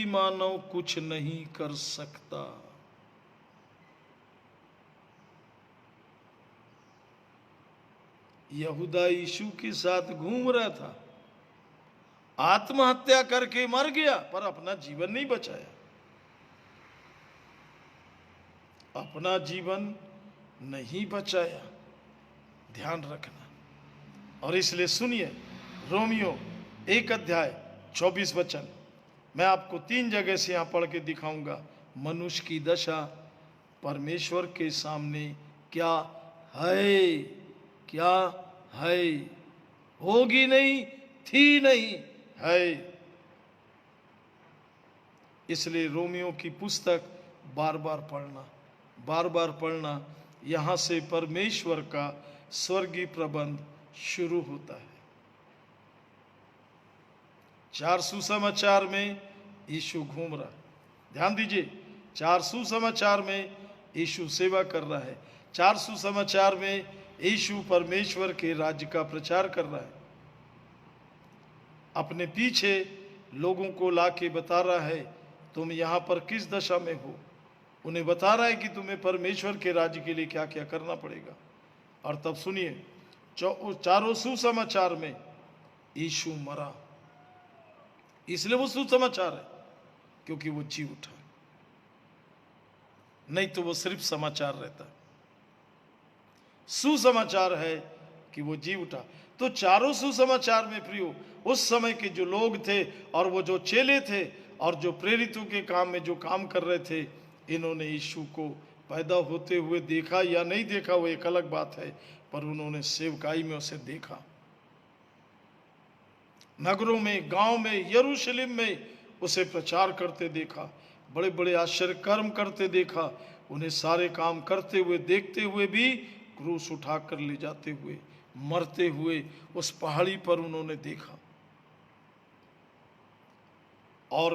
मानव कुछ नहीं कर सकता। यहूदा यीशु के साथ घूम रहा था, आत्महत्या करके मर गया, पर अपना जीवन नहीं बचाया, अपना जीवन नहीं बचाया। ध्यान रखना। और इसलिए सुनिए, रोमियो 1 अध्याय 24 वचन मैं आपको 3 जगह से यहां पढ़ के दिखाऊंगा। मनुष्य की दशा परमेश्वर के सामने क्या है, क्या है, होगी नहीं, थी नहीं, है। इसलिए रोमियो की पुस्तक बार बार पढ़ना, यहां से परमेश्वर का स्वर्गीय प्रबंध शुरू होता है। 4 सुसमाचार में यीशु घूम रहा है। ध्यान दीजिए, 4 सुसमाचार में यीशु सेवा कर रहा है। 4 सुसमाचार में यीशु परमेश्वर के राज्य का प्रचार कर रहा है। अपने पीछे लोगों को लाके बता रहा है तुम यहां पर किस दशा में हो। उन्हें बता रहा है कि तुम्हें परमेश्वर के राज्य के लिए क्या क्या करना पड़ेगा। और तब सुनिए, 4 सुसमाचार में यीशु मरा, इसलिए वो सुसमाचार है, क्योंकि वो जी उठा, नहीं तो वो सिर्फ समाचार रहता। सुसमाचार है कि वो जी उठा। तो 4 सुसमाचार में प्रियो, उस समय के जो लोग थे और वो जो चेले थे और जो प्रेरितों के काम में जो काम कर रहे थे, इन्होंने यीशु को पैदा होते हुए देखा या नहीं देखा वो एक अलग बात है, पर उन्होंने सेवकाई में उसे देखा। नगरों में, गांव में, यरूशलेम में उसे प्रचार करते देखा, बड़े बड़े आश्चर्य कर्म करते देखा। उन्हें सारे काम करते हुए देखते हुए भी क्रूस उठाकर ले जाते हुए, मरते हुए उस पहाड़ी पर उन्होंने देखा। और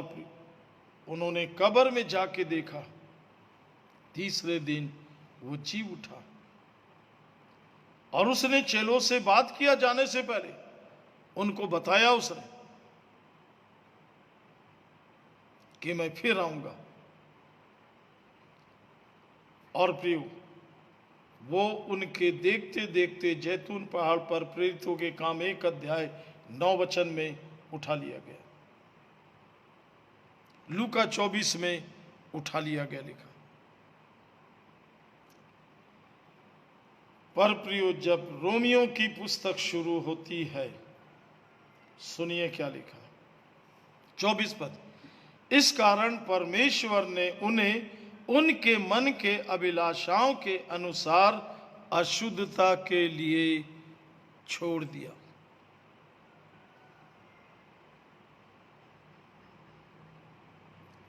उन्होंने कब्र में जाके देखा, तीसरे दिन वो जी उठा। और उसने चेलों से बात किया जाने से पहले, उनको बताया उसने कि मैं फिर आऊंगा। और प्रियो, वो उनके देखते देखते जैतून पहाड़ पर प्रेरितों के काम 1 अध्याय 9 वचन में उठा लिया गया। लूका 24 में उठा लिया गया लिखा। पर प्रियो, जब रोमियो की पुस्तक शुरू होती है, सुनिए क्या लिखा, 24 पद। इस कारण परमेश्वर ने उन्हें उनके मन के अभिलाषाओं के अनुसार अशुद्धता के लिए छोड़ दिया।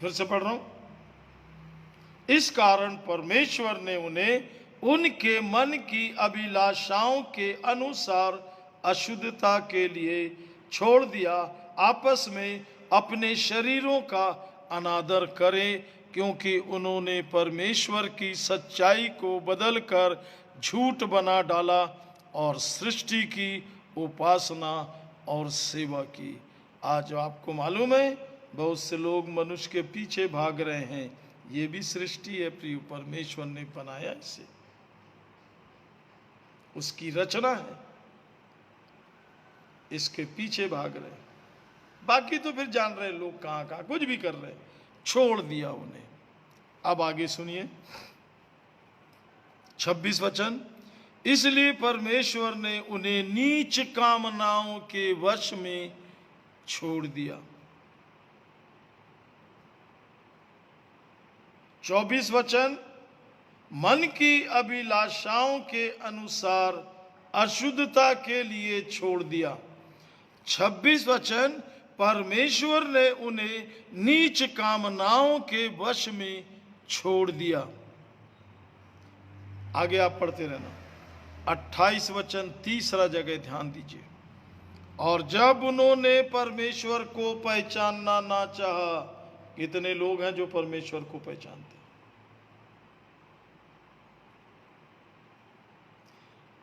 फिर से पढ़ रहा हूं। इस कारण परमेश्वर ने उन्हें उनके मन की अभिलाषाओं के अनुसार अशुद्धता के लिए छोड़ दिया, आपस में अपने शरीरों का अनादर करें, क्योंकि उन्होंने परमेश्वर की सच्चाई को बदलकर झूठ बना डाला और सृष्टि की उपासना और सेवा की। आज आपको मालूम है बहुत से लोग मनुष्य के पीछे भाग रहे हैं। ये भी सृष्टि है प्रिय, परमेश्वर ने बनाया इसे, उसकी रचना है, इसके पीछे भाग रहे हैं। बाकी तो फिर जान रहे लोग कहां कहां कुछ भी कर रहे हैं, छोड़ दिया उन्हें। अब आगे सुनिए 26 वचन, इसलिए परमेश्वर ने उन्हें नीच कामनाओं के वश में छोड़ दिया। 24 वचन, मन की अभिलाषाओं के अनुसार अशुद्धता के लिए छोड़ दिया। 26 वचन, परमेश्वर ने उन्हें नीच कामनाओं के वश में छोड़ दिया। आगे आप पढ़ते रहना। 28 वचन, तीसरा जगह ध्यान दीजिए। और जब उन्होंने परमेश्वर को पहचानना ना चाहा, कितने लोग हैं जो परमेश्वर को पहचानते हैं?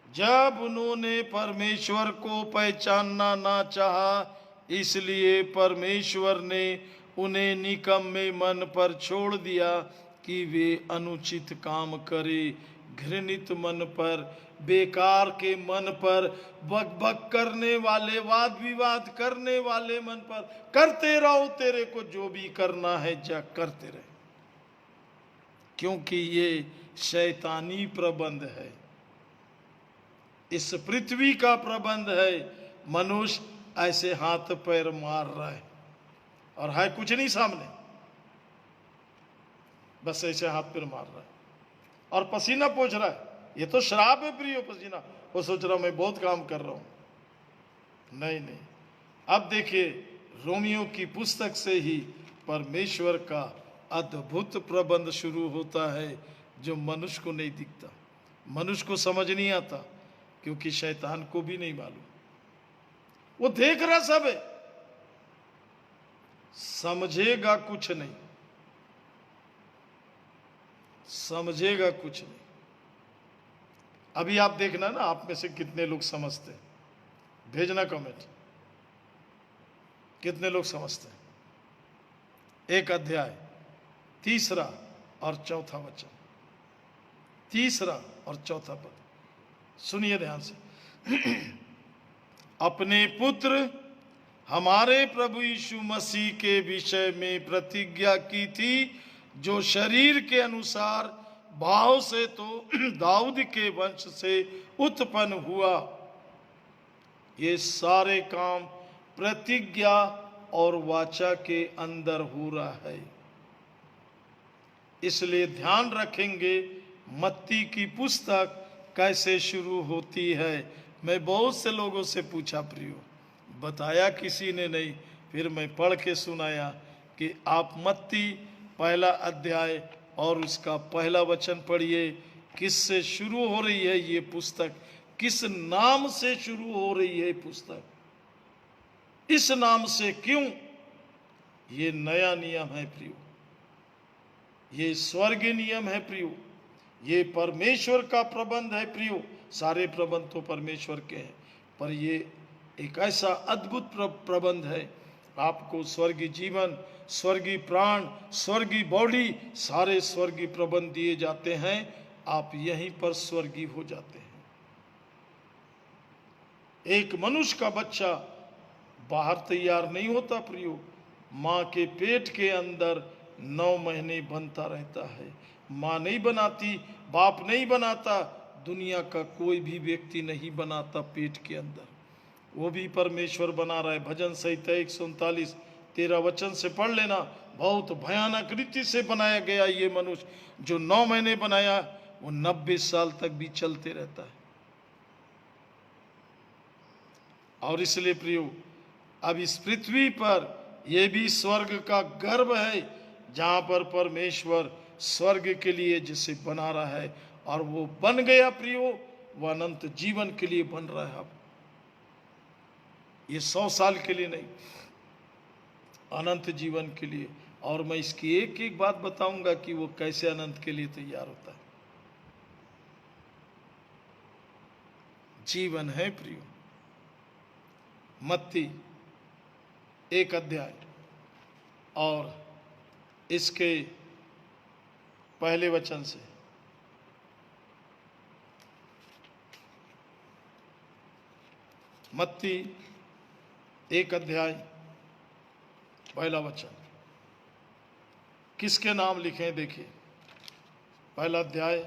जब उन्होंने परमेश्वर को पहचानना ना चाहा, इसलिए परमेश्वर ने उन्हें निकम्मे मन पर छोड़ दिया कि वे अनुचित काम करे। घृणित मन पर, बेकार के मन पर, बकबक करने वाले, वाद विवाद करने वाले मन पर, करते रहो, तेरे को जो भी करना है जा करते रहे, क्योंकि ये शैतानी प्रबंध है, इस पृथ्वी का प्रबंध है। मनुष्य ऐसे हाथ पैर मार रहा है और है कुछ नहीं सामने, बस ऐसे हाथ पैर मार रहा है और पसीना पोंछ रहा है। ये तो शराब है प्रियो, पसीना। वो सोच रहा मैं बहुत काम कर रहा हूं। नहीं नहीं, अब देखिए रोमियो की पुस्तक से ही परमेश्वर का अद्भुत प्रबंध शुरू होता है, जो मनुष्य को नहीं दिखता, मनुष्य को समझ नहीं आता, क्योंकि शैतान को भी नहीं मालूम। वो देख रहा सब है, समझेगा कुछ नहीं, समझेगा कुछ नहीं। अभी आप देखना ना, आप में से कितने लोग समझते हैं, भेजना कमेंट, कितने लोग समझते हैं। एक अध्याय, तीसरा और चौथा वचन, तीसरा और चौथा पद सुनिए ध्यान से। अपने पुत्र हमारे प्रभु यीशु मसीह के विषय में प्रतिज्ञा की थी, जो शरीर के अनुसार भाव से तो दाऊद के वंश से उत्पन्न हुआ। ये सारे काम प्रतिज्ञा और वाचा के अंदर हो रहा है। इसलिए ध्यान रखेंगे मत्ती की पुस्तक कैसे शुरू होती है। मैं बहुत से लोगों से पूछा प्रियो, बताया किसी ने नहीं, फिर मैं पढ़ के सुनाया कि आप मत्ती पहला अध्याय और उसका पहला वचन पढ़िए। किससे शुरू हो रही है ये पुस्तक, किस नाम से शुरू हो रही है पुस्तक, इस नाम से क्यों? ये नया नियम है प्रियो, ये स्वर्गीय नियम है प्रियो, ये परमेश्वर का प्रबंध है प्रियो। सारे प्रबंध तो परमेश्वर के हैं, पर ये एक ऐसा अद्भुत प्रबंध है, आपको स्वर्गीय जीवन, स्वर्गीय प्राण, स्वर्गीय बॉडी, सारे स्वर्गीय प्रबंध दिए जाते हैं। आप यहीं पर स्वर्गीय हो जाते हैं। एक मनुष्य का बच्चा बाहर तैयार नहीं होता प्रियो, माँ के पेट के अंदर 9 महीने बनता रहता है। माँ नहीं बनाती, बाप नहीं बनाता, दुनिया का कोई भी व्यक्ति नहीं बनाता पेट के अंदर, वो भी परमेश्वर बना रहा है। भजन संहिता 139 13 वचन से पढ़ लेना। बहुत भयानक रीति से बनाया गया ये मनुष्य, जो 9 महीने बनाया वो 90 साल तक भी चलते रहता है। और इसलिए प्रियो, अब इस पृथ्वी पर यह भी स्वर्ग का गर्भ है, जहां पर परमेश्वर स्वर्ग के लिए जिसे बना रहा है, और वो बन गया प्रियो, वो अनंत जीवन के लिए बन रहा है। अब ये 100 साल के लिए नहीं, अनंत जीवन के लिए। और मैं इसकी एक एक बात बताऊंगा कि वो कैसे अनंत के लिए तैयार होता है। जीवन है प्रियो। मत्ती 1 अध्याय और इसके पहले वचन से, मत्ती 1 अध्याय पहला वचन। किसके नाम लिखे हैं देखिए, पहला अध्याय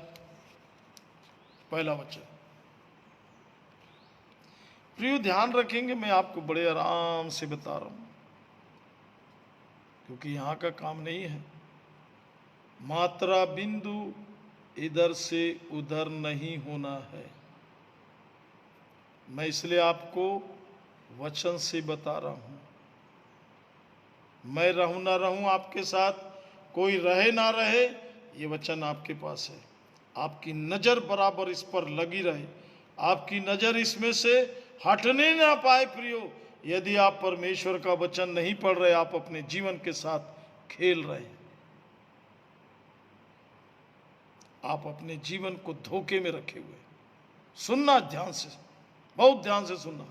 पहला वचन। प्रियो ध्यान रखेंगे, मैं आपको बड़े आराम से बता रहा हूं क्योंकि यहां का काम नहीं है। मात्रा बिंदु इधर से उधर नहीं होना है। मैं इसलिए आपको वचन से बता रहा हूं। मैं रहूं ना रहूं आपके साथ, कोई रहे ना रहे, ये वचन आपके पास है। आपकी नजर बराबर इस पर लगी रहे, आपकी नजर इसमें से हटने ना पाए। प्रियो, यदि आप परमेश्वर का वचन नहीं पढ़ रहे, आप अपने जीवन के साथ खेल रहे हैं। आप अपने जीवन को धोखे में रखे हुए। सुनना ध्यान से, बहुत ध्यान से सुनना।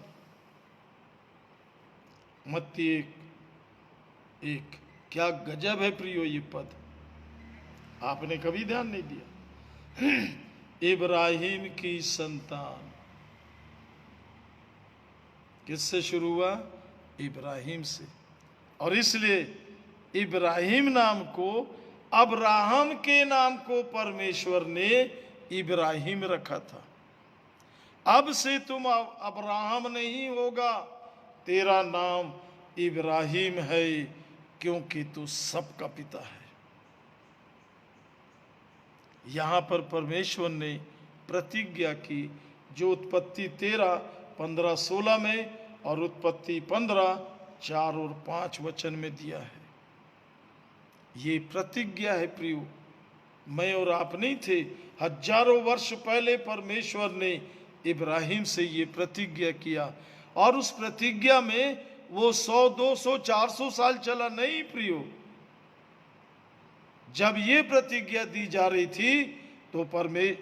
मत्ती 1:1, क्या गजब है प्रियो ये पद, आपने कभी ध्यान नहीं दिया। इब्राहिम की संतान, किससे शुरू हुआ? इब्राहिम से। और इसलिए इब्राहिम नाम को, अब्राहम के नाम को परमेश्वर ने इब्राहिम रखा था। अब से तुम अब्राहम नहीं होगा, तेरा नाम इब्राहिम है, क्योंकि तू सबका पिता है। यहां पर परमेश्वर ने प्रतिज्ञा की, जो उत्पत्ति 13:15-16 में और उत्पत्ति 15:4 और 5 वचन में दिया है। ये प्रतिज्ञा है प्रियो, मैं और आप नहीं थे। हजारों वर्ष पहले परमेश्वर ने इब्राहिम से ये प्रतिज्ञा किया, और उस प्रतिज्ञा में वो 100, 200, 400 साल चला नहीं प्रियो। जब ये प्रतिज्ञा दी जा रही थी तो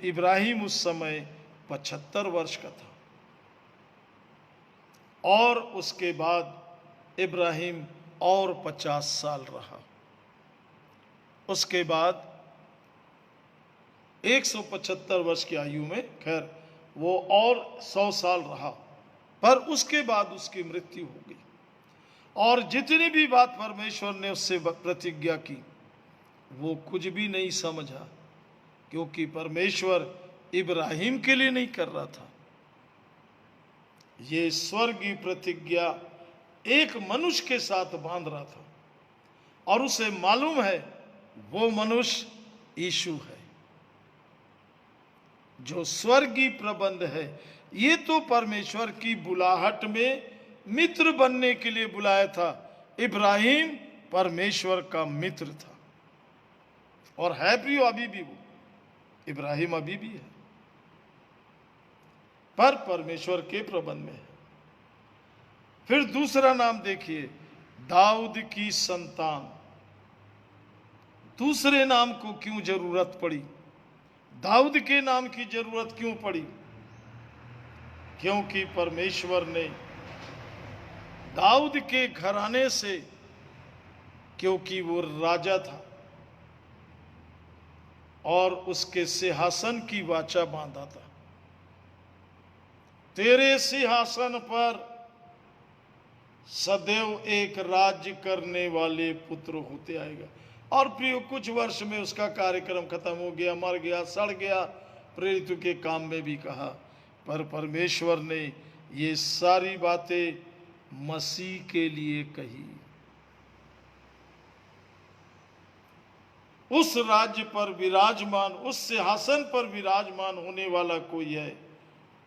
इब्राहिम उस समय 75 वर्ष का था, और उसके बाद इब्राहिम और 50 साल रहा। उसके बाद 175 वर्ष की आयु में खैर वो और 100 साल रहा, पर उसके बाद उसकी मृत्यु हो गई। और जितनी भी बात परमेश्वर ने उससे प्रतिज्ञा की, वो कुछ भी नहीं समझा, क्योंकि परमेश्वर इब्राहिम के लिए नहीं कर रहा था। ये स्वर्गीय प्रतिज्ञा एक मनुष्य के साथ बांध रहा था, और उसे मालूम है वो मनुष्य यीशु है, जो स्वर्गीय प्रबंध है। ये तो परमेश्वर की बुलाहट में मित्र बनने के लिए बुलाया था। इब्राहिम परमेश्वर का मित्र था, और है प्रियो अभी भी वो इब्राहिम अभी भी है, पर परमेश्वर के प्रबंध में है। फिर दूसरा नाम देखिए, दाऊद की संतान। दूसरे नाम को क्यों जरूरत पड़ी? दाऊद के नाम की जरूरत क्यों पड़ी? क्योंकि परमेश्वर ने दाऊद के घराने से, क्योंकि वो राजा था और उसके सिंहासन की वाचा बांधा था, तेरे सिंहासन पर सदैव एक राज्य करने वाले पुत्र होते आएगा। और प्रियो कुछ वर्ष में उसका कार्यक्रम खत्म हो गया, मर गया, सड़ गया, प्रेरित के काम में भी कहा। पर परमेश्वर ने ये सारी बातें मसीह के लिए कही। उस राज्य पर विराजमान, उस सिंहासन पर विराजमान होने वाला कोई है,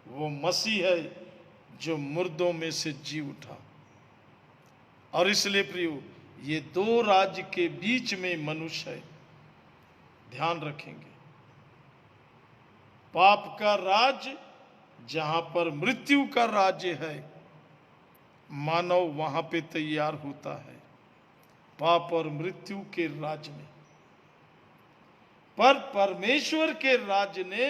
वो मसीह है, जो मुर्दों में से जी उठा। और इसलिए प्रियो, ये दो राज्य के बीच में मनुष्य है। ध्यान रखेंगे, पाप का राज्य जहां पर मृत्यु का राज्य है, मानव वहां पे तैयार होता है, पाप और मृत्यु के राज्य में। पर परमेश्वर के राज्य ने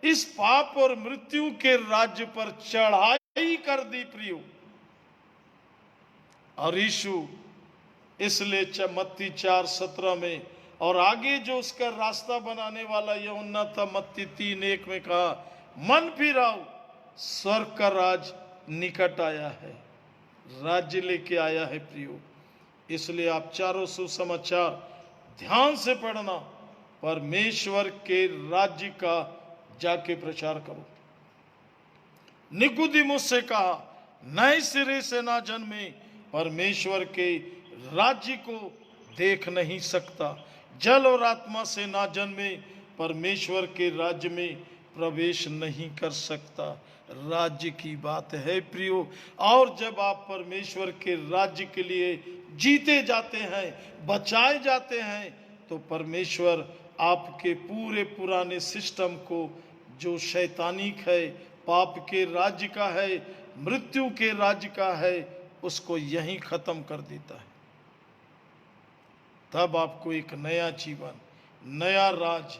इस पाप और मृत्यु के राज्य पर चढ़ाई कर दी प्रियो। और यीशु इसलिए मत्ती 4:17 में और आगे जो उसका रास्ता बनाने वाला यूहन्ना था, मत्ती 3:1 में कहा, मन फिराओ, स्वर्ग का राज निकट आया है, राज्य लेके आया है प्रियो। इसलिए आप चारों सुसमाचार ध्यान से पढ़ना, परमेश्वर के राज्य का जाके प्रचार करो। निकुदिमुस से कहा, नए सिरे से ना जन्मे परमेश्वर के राज्य को देख नहीं सकता, जल और आत्मा से ना जन्मे परमेश्वर के राज्य में प्रवेश नहीं कर सकता। राज्य की बात है प्रियो। और जब आप परमेश्वर के राज्य के लिए जीते जाते हैं, बचाए जाते हैं, तो परमेश्वर आपके पूरे पुराने सिस्टम को, जो शैतानिक है, पाप के राज्य का है, मृत्यु के राज्य का है, उसको यहीं खत्म कर देता है। तब आपको एक नया जीवन, नया राज,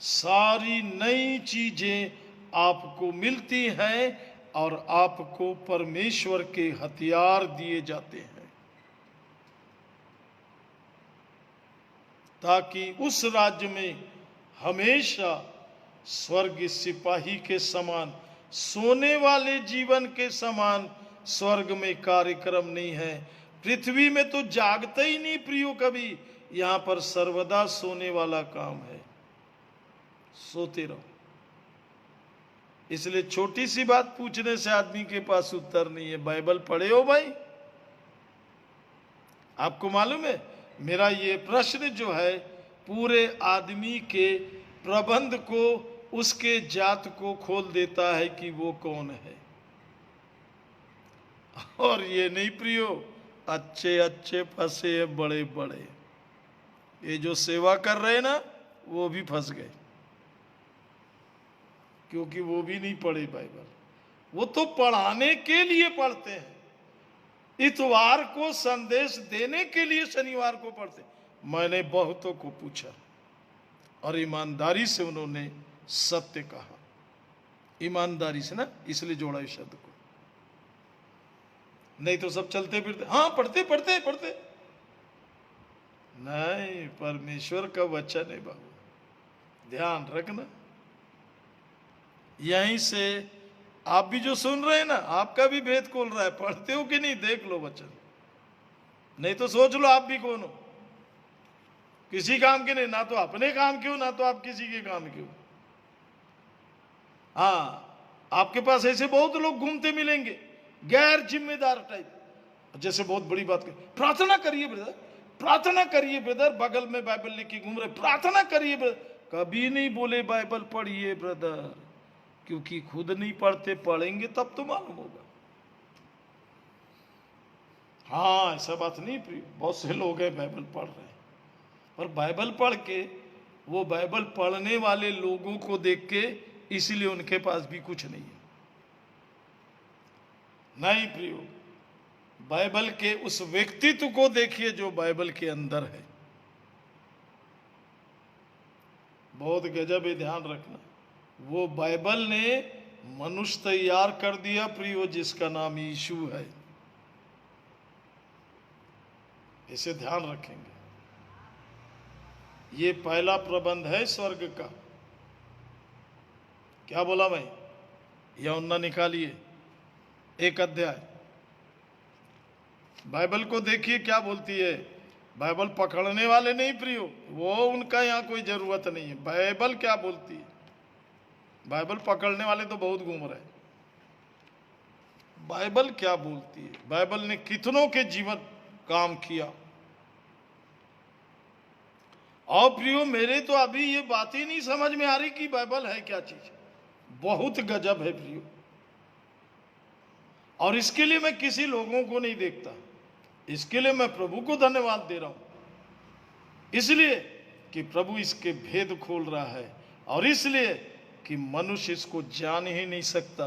सारी नई चीजें आपको मिलती हैं और आपको परमेश्वर के हथियार दिए जाते हैं, ताकि उस राज्य में हमेशा स्वर्ग सिपाही के समान, सोने वाले जीवन के समान स्वर्ग में कार्यक्रम नहीं है। पृथ्वी में तो जागते ही नहीं प्रियो कभी, यहां पर सर्वदा सोने वाला काम है, सोते रहो। इसलिए छोटी सी बात पूछने से आदमी के पास उत्तर नहीं है। बाइबल पढ़े हो भाई? आपको मालूम है, मेरा ये प्रश्न जो है पूरे आदमी के प्रबंध को, उसके जात को खोल देता है कि वो कौन है। और ये नहीं प्रियो, अच्छे अच्छे फंसे हैं, बड़े बड़े। ये जो सेवा कर रहे हैं ना, वो भी फंस गए, क्योंकि वो भी नहीं पढ़े बाइबल। वो तो पढ़ाने के लिए पढ़ते हैं, इतवार को संदेश देने के लिए शनिवार को पढ़ते। मैंने बहुतों को पूछा और ईमानदारी से उन्होंने सत्य कहा। ईमानदारी से ना, इसलिए जोड़ा इस शब्द को, नहीं तो सब चलते फिरते, हाँ पढ़ते पढ़ते पढ़ते नहीं। परमेश्वर का वचन है बाबू, ध्यान रखना। यहीं से आप भी जो सुन रहे हैं ना, आपका भी भेद खोल रहा है। पढ़ते हो कि नहीं, देख लो वचन, नहीं तो सोच लो आप भी कौन हो। किसी काम के नहीं, ना तो अपने काम के हो, ना तो आप किसी के काम के हो। हाँ, आपके पास ऐसे बहुत लोग घूमते मिलेंगे, गैर जिम्मेदार टाइप, जैसे बहुत बड़ी बात कर, प्रार्थना करिए ब्रदर, प्रार्थना करिए ब्रदर, बगल में बाइबल लेके घूम रहे, प्रार्थना करिए ब्रदर। कभी नहीं बोले बाइबल पढ़िए ब्रदर, क्योंकि खुद नहीं पढ़ते, पढ़ेंगे तब तो मालूम होगा। हाँ, ऐसा बात नहीं प्रिय, बहुत से लोग हैं बाइबल पढ़ रहे हैं, पर बाइबल पढ़ के वो बाइबल पढ़ने वाले लोगों को देख के, इसीलिए उनके पास भी कुछ नहीं है। नहीं प्रियो, बाइबल के उस व्यक्तित्व को देखिए जो बाइबल के अंदर है। बहुत गजब है, ध्यान रखना। वो बाइबल ने मनुष्य तैयार कर दिया प्रियो, जिसका नाम यीशु है। इसे ध्यान रखेंगे। ये पहला प्रबंध है स्वर्ग का। क्या बोला भाई? यूहन्ना निकालिए 1 अध्याय, बाइबल को देखिए क्या बोलती है। बाइबल पकड़ने वाले नहीं प्रियो, वो उनका यहाँ कोई जरूरत नहीं है। बाइबल क्या बोलती है? बाइबल पकड़ने वाले तो बहुत घूम रहे हैं। बाइबल क्या बोलती है? बाइबल ने कितनों के जीवन काम किया। और प्रियो, मेरे तो अभी ये बात ही नहीं समझ में आ रही कि बाइबल है क्या चीज। बहुत गजब है प्रियो, और इसके लिए मैं किसी लोगों को नहीं देखता, इसके लिए मैं प्रभु को धन्यवाद दे रहा हूं। इसलिए कि प्रभु इसके भेद खोल रहा है, और इसलिए कि मनुष्य इसको जान ही नहीं सकता,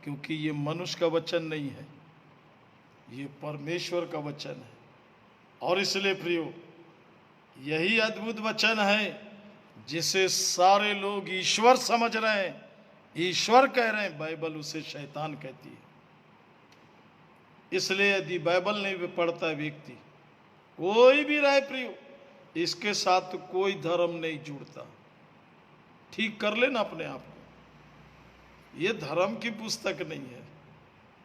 क्योंकि ये मनुष्य का वचन नहीं है, ये परमेश्वर का वचन है। और इसलिए प्रियो, यही अद्भुत वचन है जिसे सारे लोग ईश्वर समझ रहे हैं, ईश्वर कह रहे हैं, बाइबल उसे शैतान कहती है। इसलिए यदि बाइबल नहीं पढ़ता व्यक्ति, कोई भी रहे प्रियो, इसके साथ कोई धर्म नहीं जुड़ता। ठीक कर लेना अपने आप को। ये धर्म की पुस्तक नहीं है,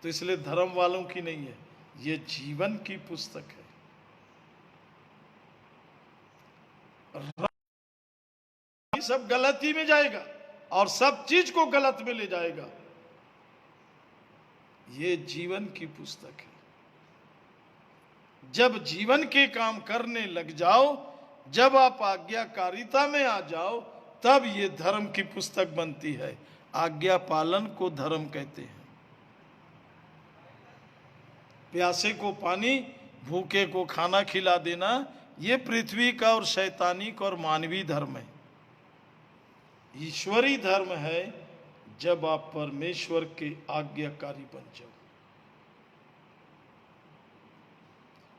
तो इसलिए धर्म वालों की नहीं है, ये जीवन की पुस्तक है। सब गलती में जाएगा और सब चीज को गलत में ले जाएगा। ये जीवन की पुस्तक है। जब जीवन के काम करने लग जाओ, जब आप आज्ञाकारिता में आ जाओ, तब ये धर्म की पुस्तक बनती है। आज्ञा पालन को धर्म कहते हैं। प्यासे को पानी, भूखे को खाना खिला देना, ये पृथ्वी का और शैतानिक और मानवीय धर्म है। ईश्वरी धर्म है जब आप परमेश्वर के आज्ञाकारी बन जाओ।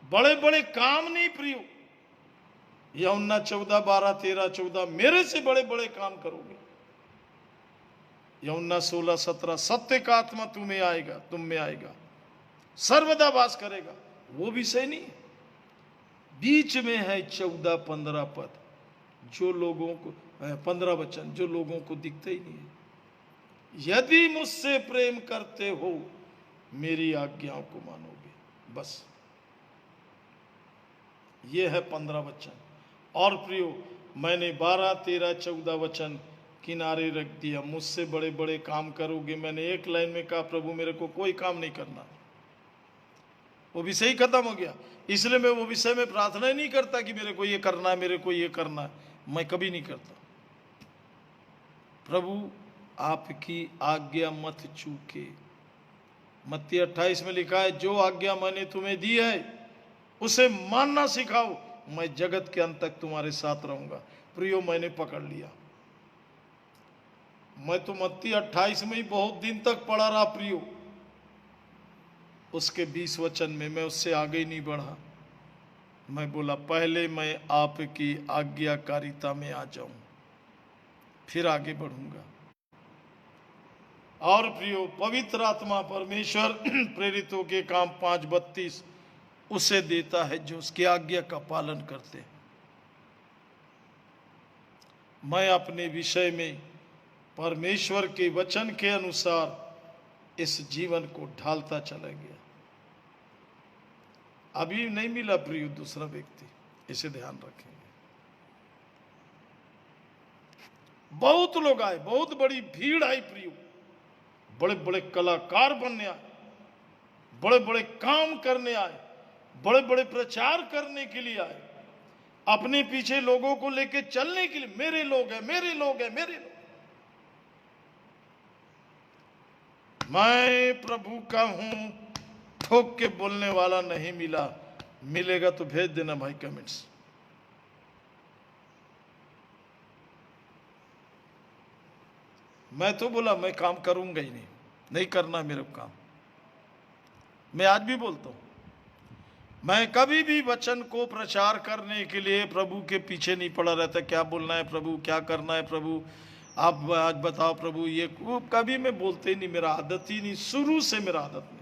बड़े बड़े काम नहीं प्रियो, यूहन्ना 14, 12, 13, 14, मेरे से बड़े बड़े काम करोगे। यूहन्ना 16, 17, सत्य का आत्मा तुम्हें आएगा, तुम में आएगा, सर्वदा वास करेगा, वो विषय नहीं है। बीच में है 14, 15 पद, जो लोगों को 15 वचन जो लोगों को दिखते ही नहीं है। यदि मुझसे प्रेम करते हो, मेरी आज्ञाओं को मानोगे। बस ये है 15 वचन। और प्रियो, मैंने 12, 13, 14 वचन किनारे रख दिया। मुझसे बड़े बड़े काम करोगे, मैंने एक लाइन में कहा, प्रभु मेरे को कोई काम नहीं करना, वो विषय ही खत्म हो गया। इसलिए मैं वो विषय में प्रार्थना ही नहीं करता कि मेरे को ये करना है, मेरे को ये करना है, मैं कभी नहीं करता। प्रभु आपकी आज्ञा मत चूके। मत्ती 28 में लिखा है, जो आज्ञा मैंने तुम्हें दी है उसे मानना सिखाओ, मैं जगत के अंत तक तुम्हारे साथ रहूंगा। प्रियो, मैंने पकड़ लिया। मैं तो मत्ती 28 में ही बहुत दिन तक पढ़ा रहा प्रियो। उसके 20 वचन में मैं उससे आगे ही नहीं बढ़ा। मैं बोला, पहले मैं आपकी आज्ञाकारिता में आ जाऊं, फिर आगे बढ़ूंगा। और प्रियो, पवित्र आत्मा परमेश्वर प्रेरितों के काम 5:32 उसे देता है जो उसकी आज्ञा का पालन करते हैं। मैं अपने विषय में परमेश्वर के वचन के अनुसार इस जीवन को ढालता चला गया। अभी नहीं मिला प्रियो दूसरा व्यक्ति, इसे ध्यान रखेंगे। बहुत लोग आए, बहुत बड़ी भीड़ आई प्रियो, बड़े बड़े कलाकार बनने आए, बड़े बड़े काम करने आए, बड़े बड़े प्रचार करने के लिए आए, अपने पीछे लोगों को लेके चलने के लिए। मेरे लोग हैं, मेरे लोग हैं, मेरे लोग। मैं प्रभु का हूं, ठोक के बोलने वाला नहीं मिला। मिलेगा तो भेज देना भाई कमेंट्स। मैं तो बोला मैं काम करूंगा ही नहीं, नहीं करना मेरे को काम। मैं आज भी बोलता हूं, मैं कभी भी वचन को प्रचार करने के लिए प्रभु के पीछे नहीं पड़ा रहता। क्या बोलना है प्रभु, क्या करना है प्रभु, आप आज बताओ प्रभु, ये वो कभी मैं बोलते ही नहीं। मेरा आदत ही नहीं, शुरू से मेरा आदत नहीं।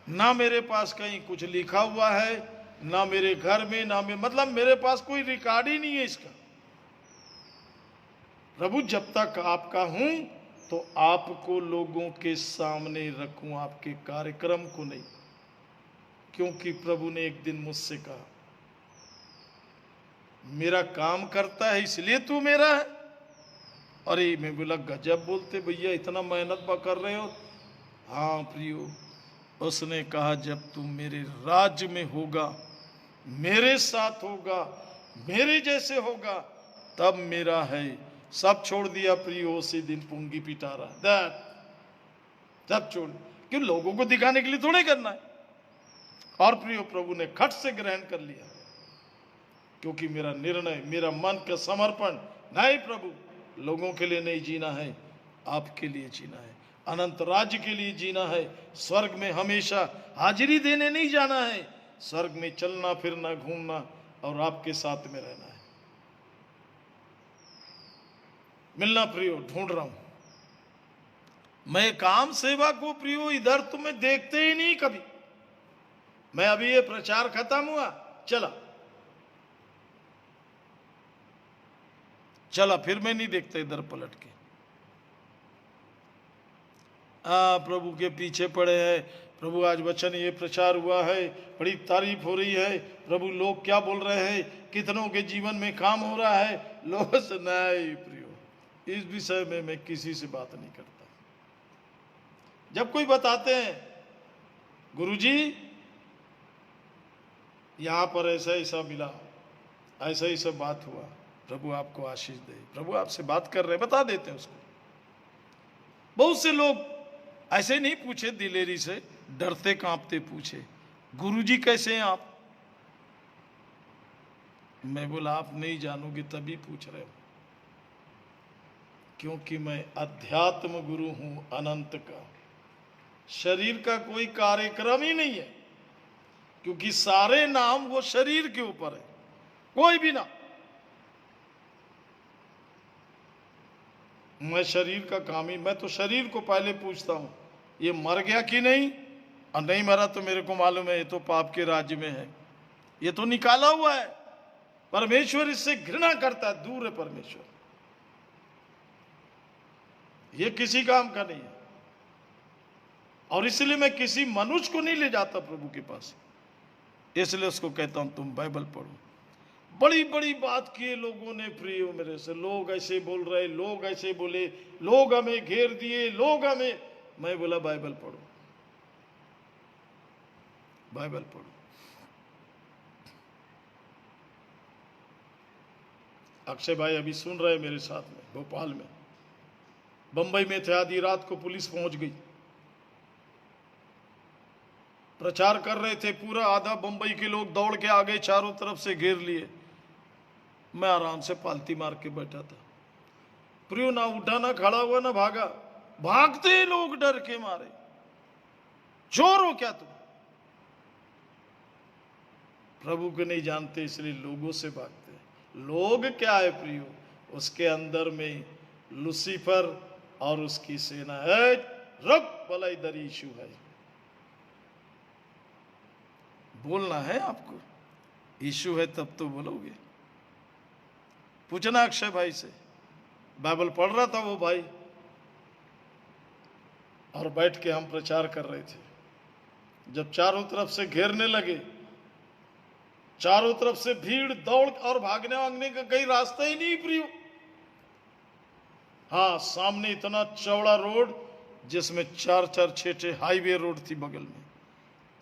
ना मेरे पास कहीं कुछ लिखा हुआ है, ना मेरे घर में, ना में, मतलब मेरे पास कोई रिकॉर्ड ही नहीं है इसका। प्रभु जब तक आपका हूं तो आपको लोगों के सामने रखूं, आपके कार्यक्रम को नहीं। क्योंकि प्रभु ने एक दिन मुझसे कहा, मेरा काम करता है इसलिए तू मेरा है। अरे मैं बोला, गजब बोलते भैया, इतना मेहनत कर रहे हो। हाँ प्रियो, उसने कहा, जब तू मेरे राज्य में होगा, मेरे साथ होगा, मेरे जैसे होगा, तब मेरा है। सब छोड़ दिया प्रियो, उसी दिन पुंगी पिटा रहा। सब छोड़, क्यों? लोगों को दिखाने के लिए थोड़े करना है। और प्रियो, प्रभु ने खट से ग्रहण कर लिया, क्योंकि मेरा निर्णय, मेरा मन का समर्पण, नहीं प्रभु, लोगों के लिए नहीं जीना है, आपके लिए जीना है। अनंत राज्य के लिए जीना है। स्वर्ग में हमेशा हाजिरी देने नहीं जाना है, स्वर्ग में चलना फिरना घूमना और आपके साथ में रहना है। मिलना प्रियो ढूंढ रहा हूं मैं, काम सेवा को प्रियो इधर तुम्हें देखते ही नहीं कभी। मैं अभी ये प्रचार खत्म हुआ, चला फिर मैं नहीं देखता इधर पलट के। प्रभु के पीछे पड़े हैं, प्रभु आज वचन ये प्रचार हुआ है, बड़ी तारीफ हो रही है, प्रभु लोग क्या बोल रहे हैं, कितनों के जीवन में काम हो रहा है। लोग से नहीं प्रियो, इस विषय में मैं किसी से बात नहीं करता। जब कोई बताते हैं गुरुजी यहां पर ऐसा ऐसा मिला, ऐसा ही सब बात हुआ, प्रभु आपको आशीष दे, प्रभु आपसे बात कर रहे, बता देते हैं उसको। बहुत से लोग ऐसे नहीं पूछे दिलेरी से, डरते कांपते पूछे गुरुजी कैसे हैं आप। मैं बोला आप नहीं जानोगे तभी पूछ रहे हो, क्योंकि मैं अध्यात्म गुरु हूं अनंत का। शरीर का कोई कार्यक्रम ही नहीं है, क्योंकि सारे नाम वो शरीर के ऊपर है, कोई भी ना। मैं शरीर का काम ही, मैं तो शरीर को पहले पूछता हूं ये मर गया कि नहीं, और नहीं मरा तो मेरे को मालूम है ये तो पाप के राज्य में है, ये तो निकाला हुआ है। परमेश्वर इससे घृणा करता है, दूर है परमेश्वर, ये किसी काम का नहीं है। और इसलिए मैं किसी मनुष्य को नहीं ले जाता प्रभु के पास, इसलिए उसको कहता हूं तुम बाइबल पढ़ो। बड़ी बड़ी बात किए लोगों ने प्रिय मेरे से, लोग ऐसे बोल रहे, लोग ऐसे बोले, लोग हमें घेर दिए, लोग हमें। मैं बोला बाइबल पढ़ो, बाइबल पढ़ो। अक्षय भाई अभी सुन रहे मेरे साथ में, भोपाल में, बंबई में थे, आधी रात को पुलिस पहुंच गई, प्रचार कर रहे थे, पूरा आधा बंबई के लोग दौड़ के आ गए, चारों तरफ से घेर लिए। मैं आराम से पालती मार के बैठा था प्रियो, ना उठा ना खड़ा हुआ ना भागा, भागते लोग डर के मारे। चोर हो क्या तुम? प्रभु को नहीं जानते इसलिए लोगों से भागते। लोग क्या है प्रियो, उसके अंदर में लूसीफर और उसकी सेना है। रुक भला इधर यीशु है, बोलना है आपको, यीशु है तब तो बोलोगे। पूछना अक्षय भाई से, बाइबल पढ़ रहा था वो भाई, और बैठ के हम प्रचार कर रहे थे। जब चारों तरफ से घेरने लगे, चारों तरफ से भीड़, दौड़ और भागने वागने का कहीं रास्ता ही नहीं प्रियो। हाँ, सामने इतना चौड़ा रोड जिसमें 4-4 6 हाईवे रोड थी बगल में,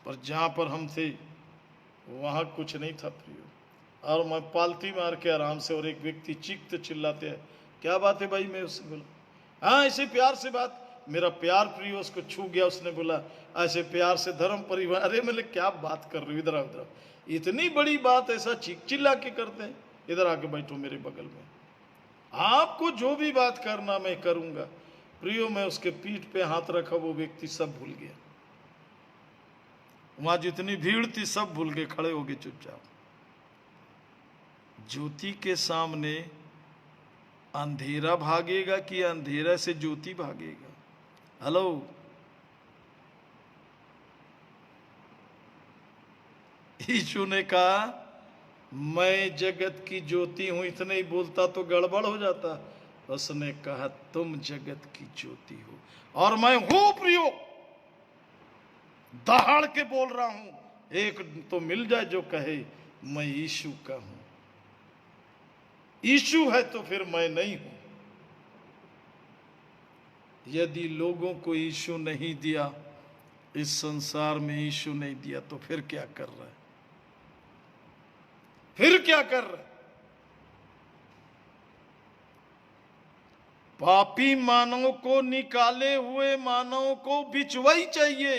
पर जहां पर हम थे वहां कुछ नहीं था प्रियो। और मैं पालती मार के आराम से, और एक व्यक्ति चीखते चिल्लाते हैं, क्या बात है भाई? मैं उससे बोला हाँ ऐसे प्यार से बात, मेरा प्यार प्रियो उसको छू गया। उसने बोला ऐसे प्यार से धर्म परिवार। अरे मैंने क्या बात कर रही हो, इधर आओ, इधर आओ, इतनी बड़ी बात ऐसा चीख चिल्ला के करते हैं? इधर आके बैठो मेरे बगल में, आपको जो भी बात करना मैं करूंगा। प्रियो मैं उसके पीठ पे हाथ रखा, वो व्यक्ति सब भूल गया, वहां जितनी भीड़ थी सब भूल गए, खड़े हो गए चुपचाप। ज्योति के सामने अंधेरा भागेगा कि अंधेरा से ज्योति भागेगा? हेलो, यीशु ने कहा मैं जगत की ज्योति हूं, इतने ही बोलता तो गड़बड़ हो जाता। उसने कहा तुम जगत की ज्योति हो, और मैं हूं प्रियो, दहाड़ के बोल रहा हूं। एक तो मिल जाए जो कहे मैं यीशु का हूं। यीशु है तो फिर मैं नहीं हूं। यदि लोगों को यीशु नहीं दिया, इस संसार में यीशु नहीं दिया, तो फिर क्या कर रहा है? फिर क्या कर रहा है? पापी मानव को, निकाले हुए मानव को बिचवाई चाहिए,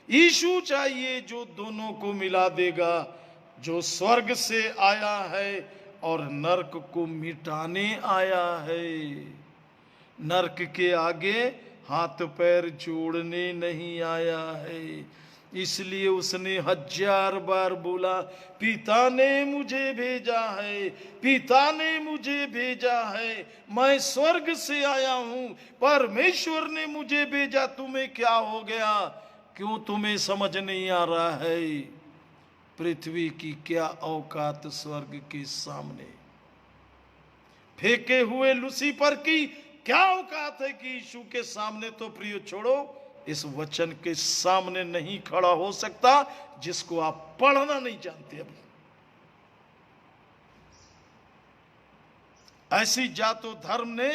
यीशु चाहिए जो दोनों को मिला देगा, जो स्वर्ग से आया है और नरक को मिटाने आया है। नरक के आगे हाथ पैर जोड़ने नहीं आया है। इसलिए उसने 1000 बार बोला, पिता ने मुझे भेजा है, पिता ने मुझे भेजा है, मैं स्वर्ग से आया हूं, परमेश्वर ने मुझे भेजा। तुम्हें क्या हो गया? क्यों तुम्हें समझ नहीं आ रहा है? पृथ्वी की क्या औकात स्वर्ग के सामने? फेंके हुए लूसीफर की क्या औकात है कि यीशु के सामने तो प्रियो छोड़ो, इस वचन के सामने नहीं खड़ा हो सकता जिसको आप पढ़ना नहीं जानते। अभी ऐसी जातो धर्म ने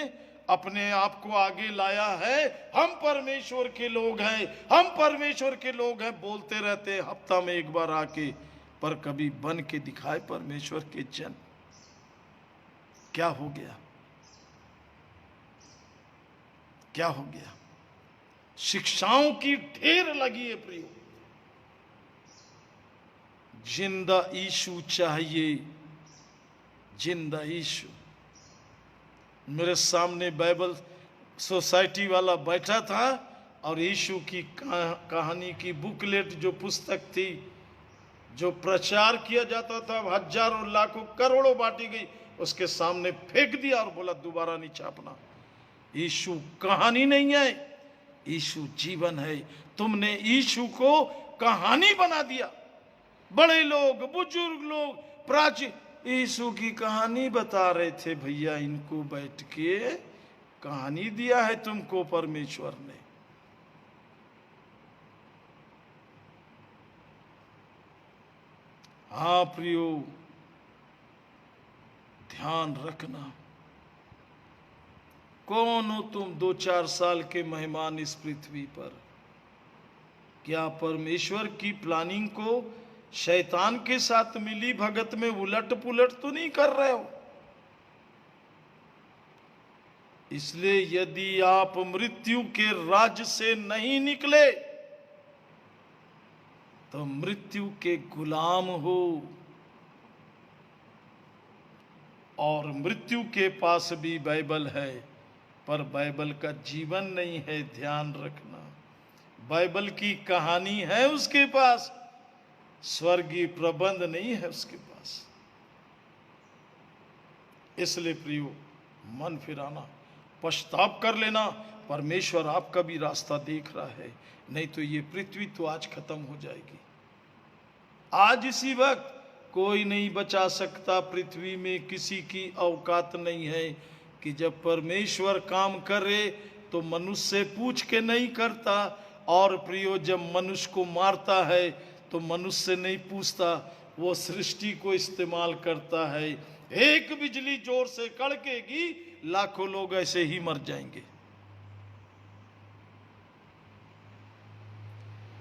अपने आप को आगे लाया है, हम परमेश्वर के लोग हैं, हम परमेश्वर के लोग हैं, बोलते रहते हफ्ता में एक बार आके, पर कभी बन के दिखाए परमेश्वर के जन। क्या हो गया? क्या हो गया? शिक्षाओं की ढेर लगी है प्रियो। जिंदा यीशु चाहिए, जिंदा यीशु। मेरे सामने बाइबल सोसाइटी वाला बैठा था और यीशु की कहानी की बुकलेट, जो पुस्तक थी, जो प्रचार किया जाता था, हजारों लाखों करोड़ों बांटी गई, उसके सामने फेंक दिया और बोला दोबारा नहीं छापना। यीशु कहानी नहीं है, यीशु जीवन है। तुमने यीशु को कहानी बना दिया। बड़े लोग, बुजुर्ग लोग, प्राचीन यीशु की कहानी बता रहे थे। भैया इनको बैठ के कहानी दिया है तुमको परमेश्वर ने। हाँ प्रियो, ध्यान रखना, कौन हो तुम? 2-4 साल के मेहमान इस पृथ्वी पर। क्या परमेश्वर की प्लानिंग को शैतान के साथ मिली भगत में उलट पुलट तो नहीं कर रहे हो? इसलिए यदि आप मृत्यु के राज्य से नहीं निकले तो मृत्यु के गुलाम हो, और मृत्यु के पास भी बाइबल है, पर बाइबल का जीवन नहीं है। ध्यान रखना, बाइबल की कहानी है उसके पास, स्वर्गीय प्रबंध नहीं है उसके पास। इसलिए प्रियो, मन फिराना, पश्चाताप कर लेना। परमेश्वर आपका भी रास्ता देख रहा है, नहीं तो ये पृथ्वी तो आज खत्म हो जाएगी। आज इसी वक्त कोई नहीं बचा सकता। पृथ्वी में किसी की औकात नहीं है कि जब परमेश्वर काम करे तो मनुष्य से पूछ के नहीं करता, और प्रियो जब मनुष्य को मारता है तो मनुष्य से नहीं पूछता, वो सृष्टि को इस्तेमाल करता है। एक बिजली जोर से कड़केगी, लाखों लोग ऐसे ही मर जाएंगे।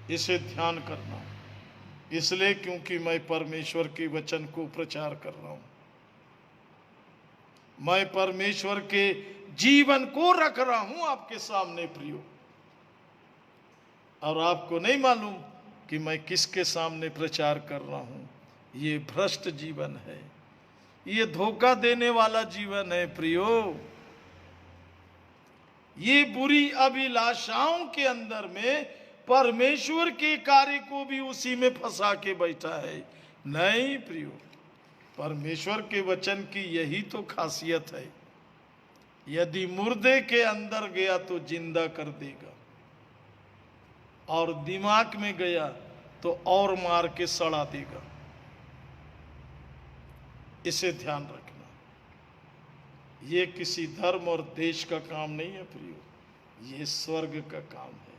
इसे ध्यान करना, इसलिए क्योंकि मैं परमेश्वर के वचन को प्रचार कर रहा हूं, मैं परमेश्वर के जीवन को रख रहा हूं आपके सामने प्रियो। और आपको नहीं मालूम कि मैं किसके सामने प्रचार कर रहा हूं। ये भ्रष्ट जीवन है, ये धोखा देने वाला जीवन है प्रियो। ये बुरी अभिलाषाओं के अंदर में परमेश्वर के कार्य को भी उसी में फंसा के बैठा है। नहीं प्रियो, परमेश्वर के वचन की यही तो खासियत है। यदि मुर्दे के अंदर गया तो जिंदा कर देगा, और दिमाग में गया तो और मार के सड़ा देगा। इसे ध्यान रखना, ये किसी धर्म और देश का काम नहीं है प्रियो, ये स्वर्ग का काम है।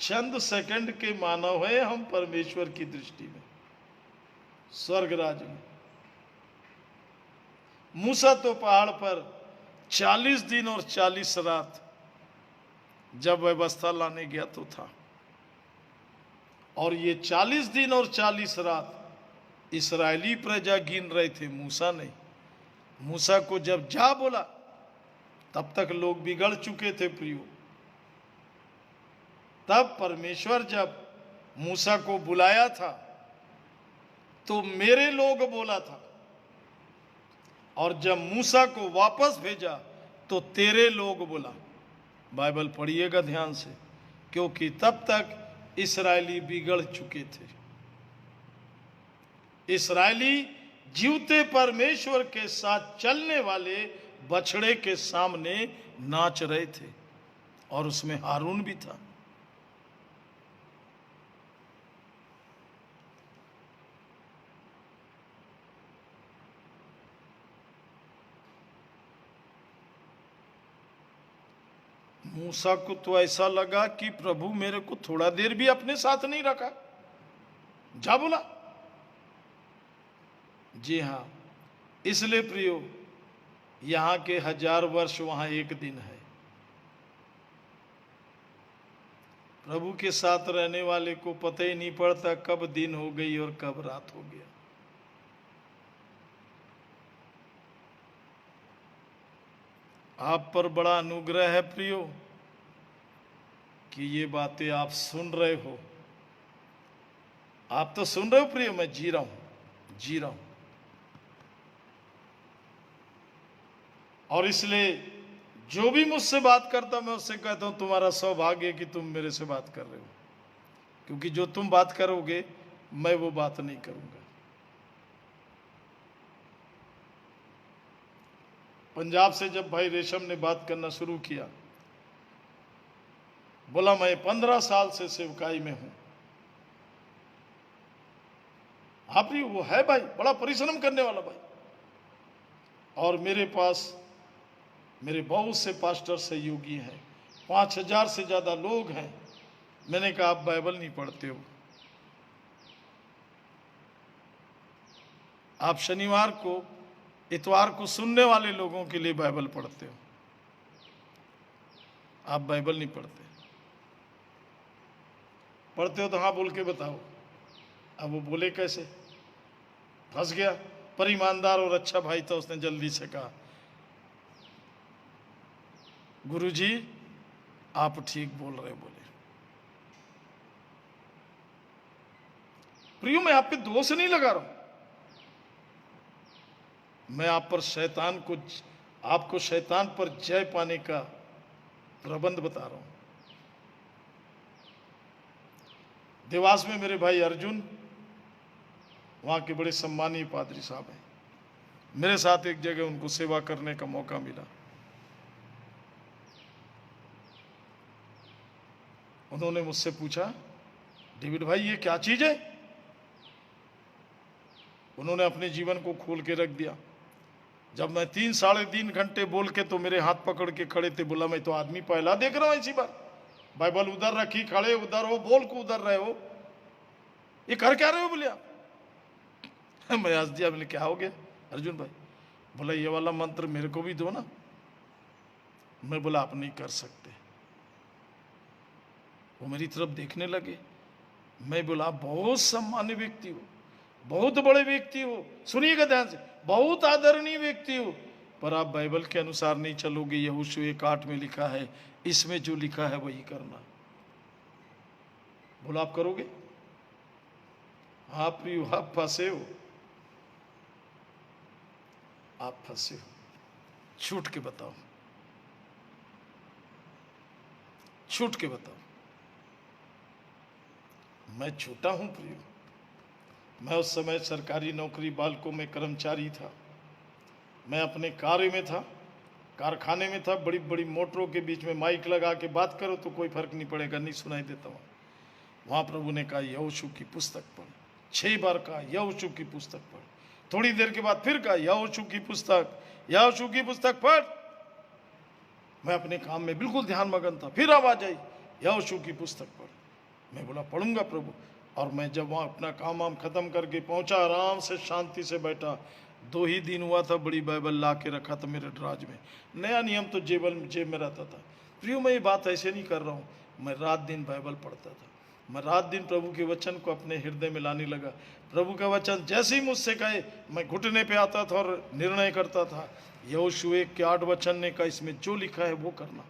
चंद सेकंड के मानव है हम परमेश्वर की दृष्टि में, स्वर्ग राज्य में। मूसा तो पहाड़ पर 40 दिन और 40 रात जब व्यवस्था लाने गया तो था, और ये 40 दिन और 40 रात इस्राएली प्रजा गिन रहे थे, मूसा नहीं। मूसा को जब जा बोला तब तक लोग बिगड़ चुके थे प्रियो। तब परमेश्वर जब मूसा को बुलाया था तो मेरे लोग बोला था, और जब मूसा को वापस भेजा तो तेरे लोग बोला। बाइबल पढ़िएगा ध्यान से, क्योंकि तब तक इस्राएली बिगड़ चुके थे। इस्राएली जीवते परमेश्वर के साथ चलने वाले बछड़े के सामने नाच रहे थे, और उसमें हारून भी था। मूसा को तो ऐसा लगा कि प्रभु मेरे को थोड़ा देर भी अपने साथ नहीं रखा, जा बोला। जी हां, इसलिए प्रियो, यहां के 1000 वर्ष वहां एक दिन है। प्रभु के साथ रहने वाले को पता ही नहीं पड़ता कब दिन हो गई और कब रात हो गया। आप पर बड़ा अनुग्रह है प्रियो कि ये बातें आप सुन रहे हो। आप तो सुन रहे हो प्रियो, मैं जी रहा हूं। और इसलिए जो भी मुझसे बात करता, मैं उससे कहता हूं तुम्हारा सौभाग्य है कि तुम मेरे से बात कर रहे हो, क्योंकि जो तुम बात करोगे मैं वो बात नहीं करूंगा। पंजाब से जब भाई रेशम ने बात करना शुरू किया, बोला मैं 15 साल से सेवकाई में हूं। आप ही वो है भाई, बड़ा परिश्रम करने वाला भाई, और मेरे पास मेरे बहुत से पास्टर सहयोगी हैं, 5000 से ज्यादा लोग हैं। मैंने कहा आप बाइबल नहीं पढ़ते हो, आप शनिवार को इतवार को सुनने वाले लोगों के लिए बाइबल पढ़ते हो, आप बाइबल नहीं पढ़ते। पढ़ते हो तो हाँ बोल के बताओ। अब वो बोले कैसे, फंस गया। पर ईमानदार और अच्छा भाई था, उसने जल्दी से कहा गुरुजी आप ठीक बोल रहे बोले। प्रियो, मैं आप पे दोष नहीं लगा रहा हूं, मैं आप पर शैतान को, आपको शैतान पर जय पाने का प्रबंध बता रहा हूं। देवास में मेरे भाई अर्जुन, वहां के बड़े सम्मानीय पादरी साहब हैं, मेरे साथ एक जगह उनको सेवा करने का मौका मिला। उन्होंने मुझसे पूछा डेविड भाई ये क्या चीज है। उन्होंने अपने जीवन को खोल के रख दिया। जब मैं 3 साढ़े 3 घंटे बोल के, तो मेरे हाथ पकड़ के खड़े थे। बोला मैं तो आदमी पहला देख रहा हूं ऐसी बार, बाइबल उधर रखी, खड़े उधर हो, बोल को उधर रहे हो, ये कर क्या रहे हो बोले आप। मैं हंस दिया, बोले क्या हो गया अर्जुन भाई। बोला ये वाला मंत्र मेरे को भी दो ना। मैं बोला आप नहीं कर सकते। वो मेरी तरफ देखने लगे। मैं बोला आप बहुत सम्मान्य व्यक्ति हो, बहुत बड़े व्यक्ति हो, सुनिएगा ध्यान से, बहुत आदरणीय व्यक्ति हो, पर आप बाइबल के अनुसार नहीं चलोगे। यहोशू 1:8 में लिखा है, इसमें जो लिखा है वही करना। बोला आप करोगे। हाँ प्रियो, आप फंसे हो, आप फंसे हो। छूट के बताओ, छूट के बताओ। मैं छूटा हूं प्रियो। मैं उस समय सरकारी नौकरी बालकों में कर्मचारी था। मैं अपने कार्य में था, कारखाने में था। बड़ी बड़ी मोटरों के बीच में माइक लगा के बात करो तो कोई फर्क नहीं पड़ेगा, नहीं सुनाई देता वहाँ। वहाँ प्रभु ने कहा यहोशू की पुस्तक पढ़। 6 बार कहा यहोशू की पुस्तक पढ़। थोड़ी देर के बाद फिर कहा यहोशू की पुस्तक, यहोशू की पुस्तक पढ़। मैं अपने काम में बिल्कुल ध्यान मगन था। फिर आवाज आई यहोशू की पुस्तक पढ़। मैं बोला पढ़ूंगा प्रभु। और मैं जब वहाँ अपना काम वाम खत्म करके पहुंचा, आराम से शांति से बैठा। 2 ही दिन हुआ था, बड़ी बाइबल ला के रखा था मेरे ड्राज में। नया नियम तो जेब में रहता था। प्रियो, मैं ये बात ऐसे नहीं कर रहा हूँ, मैं रात दिन बाइबल पढ़ता था। मैं रात दिन प्रभु के वचन को अपने हृदय में लाने लगा। प्रभु का वचन जैसे ही मुझसे कहे, मैं घुटने पे आता था और निर्णय करता था। यहोशू 1:8 वचन ने कहा इसमें जो लिखा है वो करना,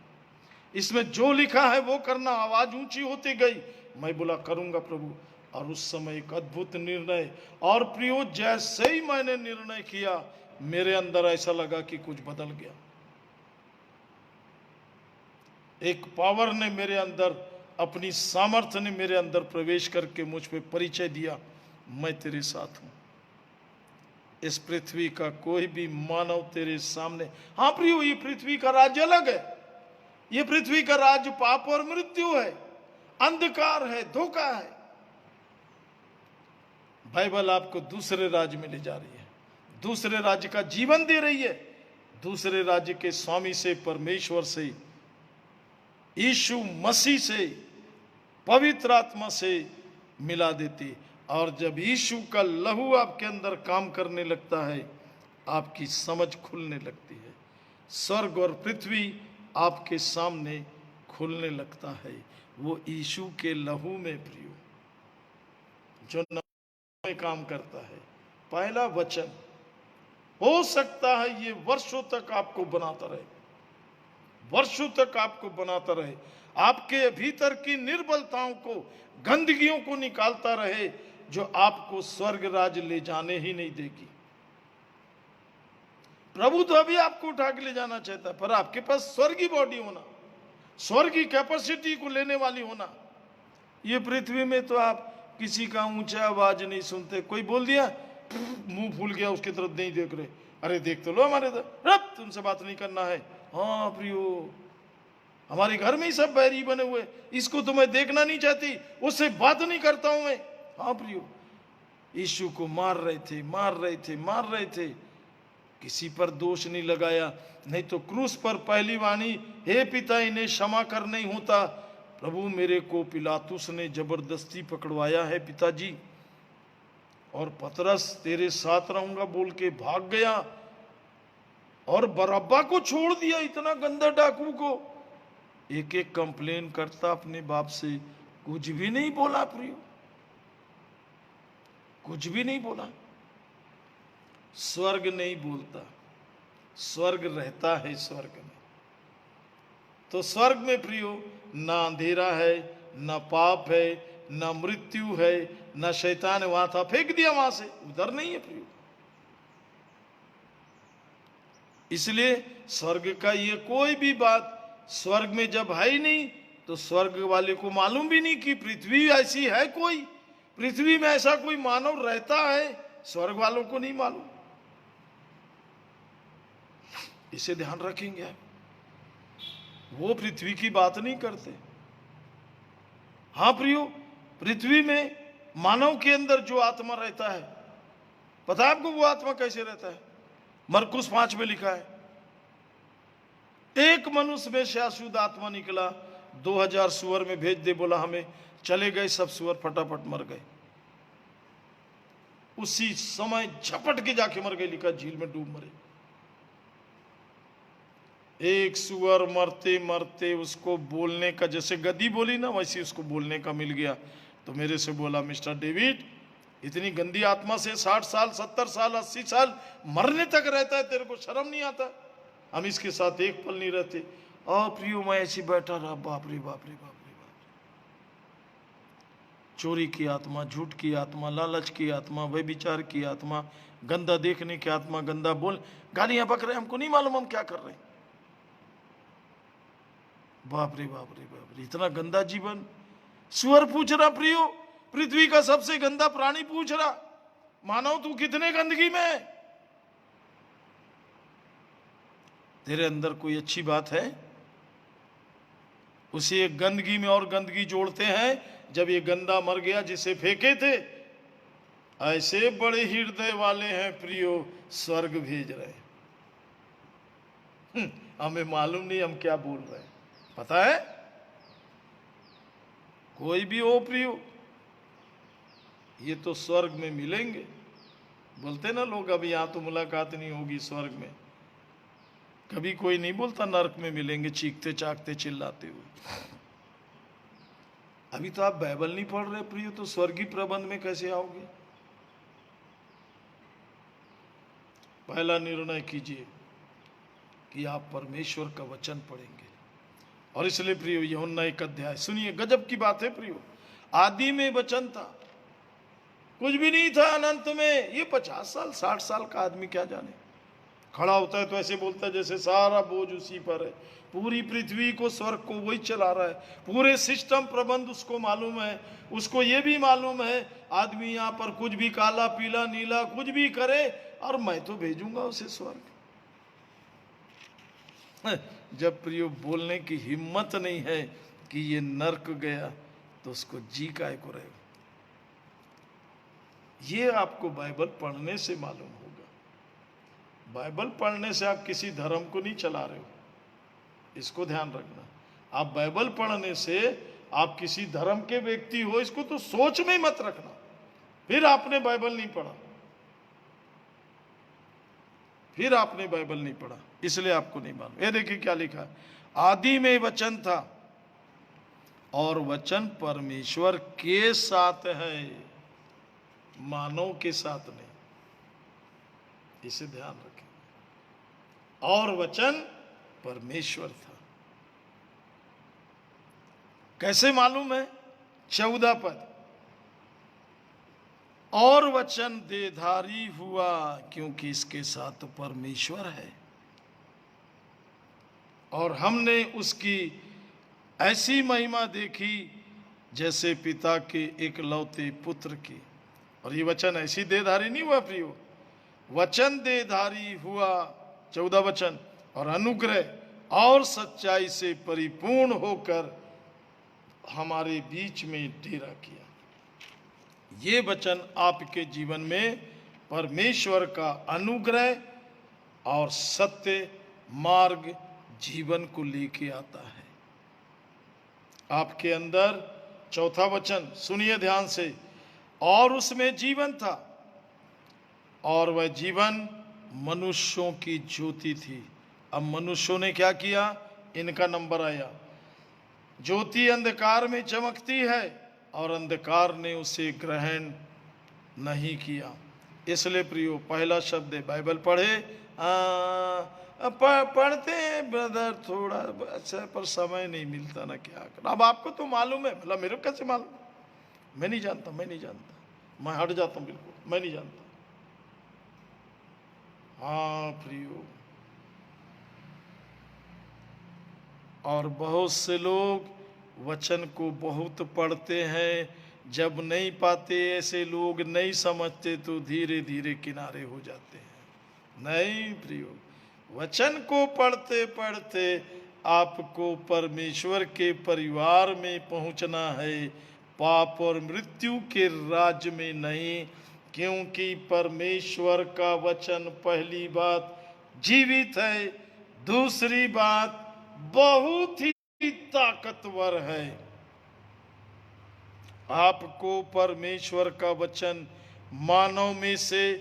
इसमें जो लिखा है वो करना। आवाज ऊंची होती गई। मैं बोला करूंगा प्रभु। और उस समय एक अद्भुत निर्णय। और प्रियो, जैसे ही मैंने निर्णय किया, मेरे अंदर ऐसा लगा कि कुछ बदल गया। एक पावर ने मेरे अंदर, अपनी सामर्थ्य ने मेरे अंदर प्रवेश करके मुझ पे परिचय दिया, मैं तेरे साथ हूं। इस पृथ्वी का कोई भी मानव तेरे सामने, हाँ प्रियो, ये पृथ्वी का राज्य अलग है। ये पृथ्वी का राज्य पाप और मृत्यु है, अंधकार है, धोखा है। बाइबल आपको दूसरे राज्य में ले जा रही है, दूसरे राज्य का जीवन दे रही है, दूसरे राज्य के स्वामी से, परमेश्वर से, यीशु मसीह से, पवित्र आत्मा से मिला देती। और जब यीशु का लहू आपके अंदर काम करने लगता है, आपकी समझ खुलने लगती है, स्वर्ग और पृथ्वी आपके सामने खुलने लगता है। वो यीशु के लहू में प्रियो जो में काम करता है। पहला वचन हो सकता है ये वर्षों तक आपको बनाता रहे, वर्षों तक आपको बनाता रहे, आपके भीतर की निर्बलताओं को, गंदगियों को निकालता रहे, जो आपको स्वर्ग राज ले जाने ही नहीं देगी। प्रभु तो अभी आपको उठा के ले जाना चाहता है, पर आपके पास स्वर्गीय बॉडी होना, स्वर्गीय कैपेसिटी को लेने वाली होना। ये पृथ्वी में तो आप किसी का ऊंचा आवाज नहीं सुनते, कोई बोल दिया मुंह फूल गया, उसकी तरफ नहीं देख रहे, अरे देख तो लो हमारे तरफ, तुमसे बात नहीं करना है। हाँ प्रियो, हमारे घर में ही सब बैरी बने हुए, इसको तो मैं देखना नहीं चाहती, उससे बात नहीं करता हूं मैं। हाँ प्रियो, यीशु को मार रहे थे, मार रहे थे, मार रहे थे, किसी पर दोष नहीं लगाया। नहीं तो क्रूस पर पहली वाणी, हे पिता इन्हें क्षमा कर नहीं होता, प्रभु मेरे को पिलातुस ने जबरदस्ती पकड़वाया है पिताजी, और पतरस तेरे साथ रहूंगा बोल के भाग गया और बरअब्बा को छोड़ दिया, इतना गंदा डाकू को। एक एक कंप्लेन करता अपने बाप से, कुछ भी नहीं बोला प्रियो, कुछ भी नहीं बोला। स्वर्ग नहीं बोलता, स्वर्ग रहता है स्वर्ग में। तो स्वर्ग में प्रियो ना अंधेरा है, ना पाप है, ना मृत्यु है, ना शैतान वहां था, फेंक दिया वहां से, उधर नहीं है प्रियो। इसलिए स्वर्ग का ये कोई भी बात स्वर्ग में जब है ही नहीं, तो स्वर्ग वाले को मालूम भी नहीं कि पृथ्वी ऐसी है, कोई पृथ्वी में ऐसा कोई मानव रहता है, स्वर्ग वालों को नहीं मालूम। इसे ध्यान रखेंगे आप, वो पृथ्वी की बात नहीं करते। हाँ प्रियो, पृथ्वी में मानव के अंदर जो आत्मा रहता है, पता है आपको वो आत्मा कैसे रहता है? मरकुस 5 में लिखा है, एक मनुष्य में से अशुद्ध आत्मा निकला, 2000 सुअर में भेज दे बोला हमें, चले गए सब सुअर, फटाफट मर गए, उसी समय झपट के जाके मर गए, लिखा झील में डूब मरे। एक सुअर मरते मरते उसको बोलने का, जैसे गधी बोली ना वैसे उसको बोलने का मिल गया। तो मेरे से बोला, मिस्टर डेविड इतनी गंदी आत्मा से 60 साल 70 साल 80 साल मरने तक रहता है, तेरे को शर्म नहीं आता? हम इसके साथ एक पल नहीं रहते। और प्रियो मैं ऐसी बैठा रहा, बाप रे बाप रे बाप रे बाप। चोरी की आत्मा, झूठ की आत्मा, लालच की आत्मा, व्यभिचार की आत्मा, गंदा देखने की आत्मा, गंदा बोल, गालियां बक रहे, हमको नहीं मालूम हम क्या कर रहे हैं। बाप रे बाप रे बाप रे, इतना गंदा जीवन। सुअर पूछ रहा, प्रियो पृथ्वी का सबसे गंदा प्राणी पूछ रहा, मानव तू कितने गंदगी में है? तेरे अंदर कोई अच्छी बात है? उसे एक गंदगी में और गंदगी जोड़ते हैं। जब ये गंदा मर गया जिसे फेंके थे, ऐसे बड़े हृदय वाले हैं प्रियो, स्वर्ग भेज रहे। हमें मालूम नहीं हम क्या बोल रहे हैं, पता है? कोई भी हो प्रियो, ये तो स्वर्ग में मिलेंगे। बोलते ना लोग, अभी यहां तो मुलाकात नहीं होगी, स्वर्ग में कभी कोई नहीं बोलता नरक में मिलेंगे, चीखते चाकते चिल्लाते हुए। अभी तो आप बाइबल नहीं पढ़ रहे प्रियो, तो स्वर्गीय प्रबंध में कैसे आओगे? पहला निर्णय कीजिए कि आप परमेश्वर का वचन पढ़ेंगे। और इसलिए प्रियो यूहन्ना 1 अध्याय सुनिए, गजब की बात है प्रियो। आदि में वचन था, कुछ भी नहीं था अनंत में। ये 50 साल 60 साल का आदमी क्या जाने, खड़ा होता है तो ऐसे बोलता है जैसे सारा बोझ उसी पर है, पूरी पृथ्वी को, स्वर्ग को वही चला रहा है, पूरे सिस्टम प्रबंध उसको मालूम है। उसको ये भी मालूम है आदमी यहाँ पर कुछ भी काला पीला नीला कुछ भी करे और मैं तो भेजूंगा उसे स्वर्ग। जब प्रियो बोलने की हिम्मत नहीं है कि ये नर्क गया तो उसको जी काय को रहे। ये आपको बाइबल पढ़ने से मालूम होगा। बाइबल पढ़ने से आप किसी धर्म को नहीं चला रहे हो, इसको ध्यान रखना। आप बाइबल पढ़ने से आप किसी धर्म के व्यक्ति हो, इसको तो सोच में मत रखना। फिर आपने बाइबल नहीं पढ़ा, फिर आपने बाइबल नहीं पढ़ा, इसलिए आपको नहीं मालूम। ये देखिए क्या लिखा है, आदि में वचन था और वचन परमेश्वर के साथ है, मानव के साथ नहीं, इसे ध्यान रखें। और वचन परमेश्वर था। कैसे मालूम है? 14 पद, और वचन देहधारी हुआ क्योंकि इसके साथ परमेश्वर है, और हमने उसकी ऐसी महिमा देखी जैसे पिता के एकलौते पुत्र की। और ये वचन ऐसी देहधारी नहीं हुआ प्रियो, वचन देहधारी हुआ, 14 वचन, और अनुग्रह और सच्चाई से परिपूर्ण होकर हमारे बीच में डेरा किया। ये वचन आपके जीवन में परमेश्वर का अनुग्रह और सत्य मार्ग जीवन को लेके आता है आपके अंदर। 4था वचन सुनिए ध्यान से, और उसमें जीवन था और वह जीवन मनुष्यों की ज्योति थी। अब मनुष्यों ने क्या किया? इनका नंबर आया। ज्योति अंधकार में चमकती है और अंधकार ने उसे ग्रहण नहीं किया। इसलिए प्रियो, पहला शब्द है बाइबल पढ़े, पढ़ते हैं ब्रदर थोड़ा अच्छा, पर समय नहीं मिलता ना, क्या कर। अब आपको तो मालूम है, मतलब मेरे को कैसे मालूम? मैं नहीं जानता, मैं नहीं जानता, मैं हट जाता हूँ बिल्कुल, मैं नहीं जानता। हाँ प्रियो, और बहुत से लोग वचन को बहुत पढ़ते हैं, जब नहीं पाते, ऐसे लोग नहीं समझते तो धीरे धीरे किनारे हो जाते हैं। नहीं प्रियो, वचन को पढ़ते पढ़ते आपको परमेश्वर के परिवार में पहुंचना है, पाप और मृत्यु के राज्य में नहीं। क्योंकि परमेश्वर का वचन पहली बात जीवित है, दूसरी बात बहुत ही ताकतवर है। आपको परमेश्वर का वचन मानव में से,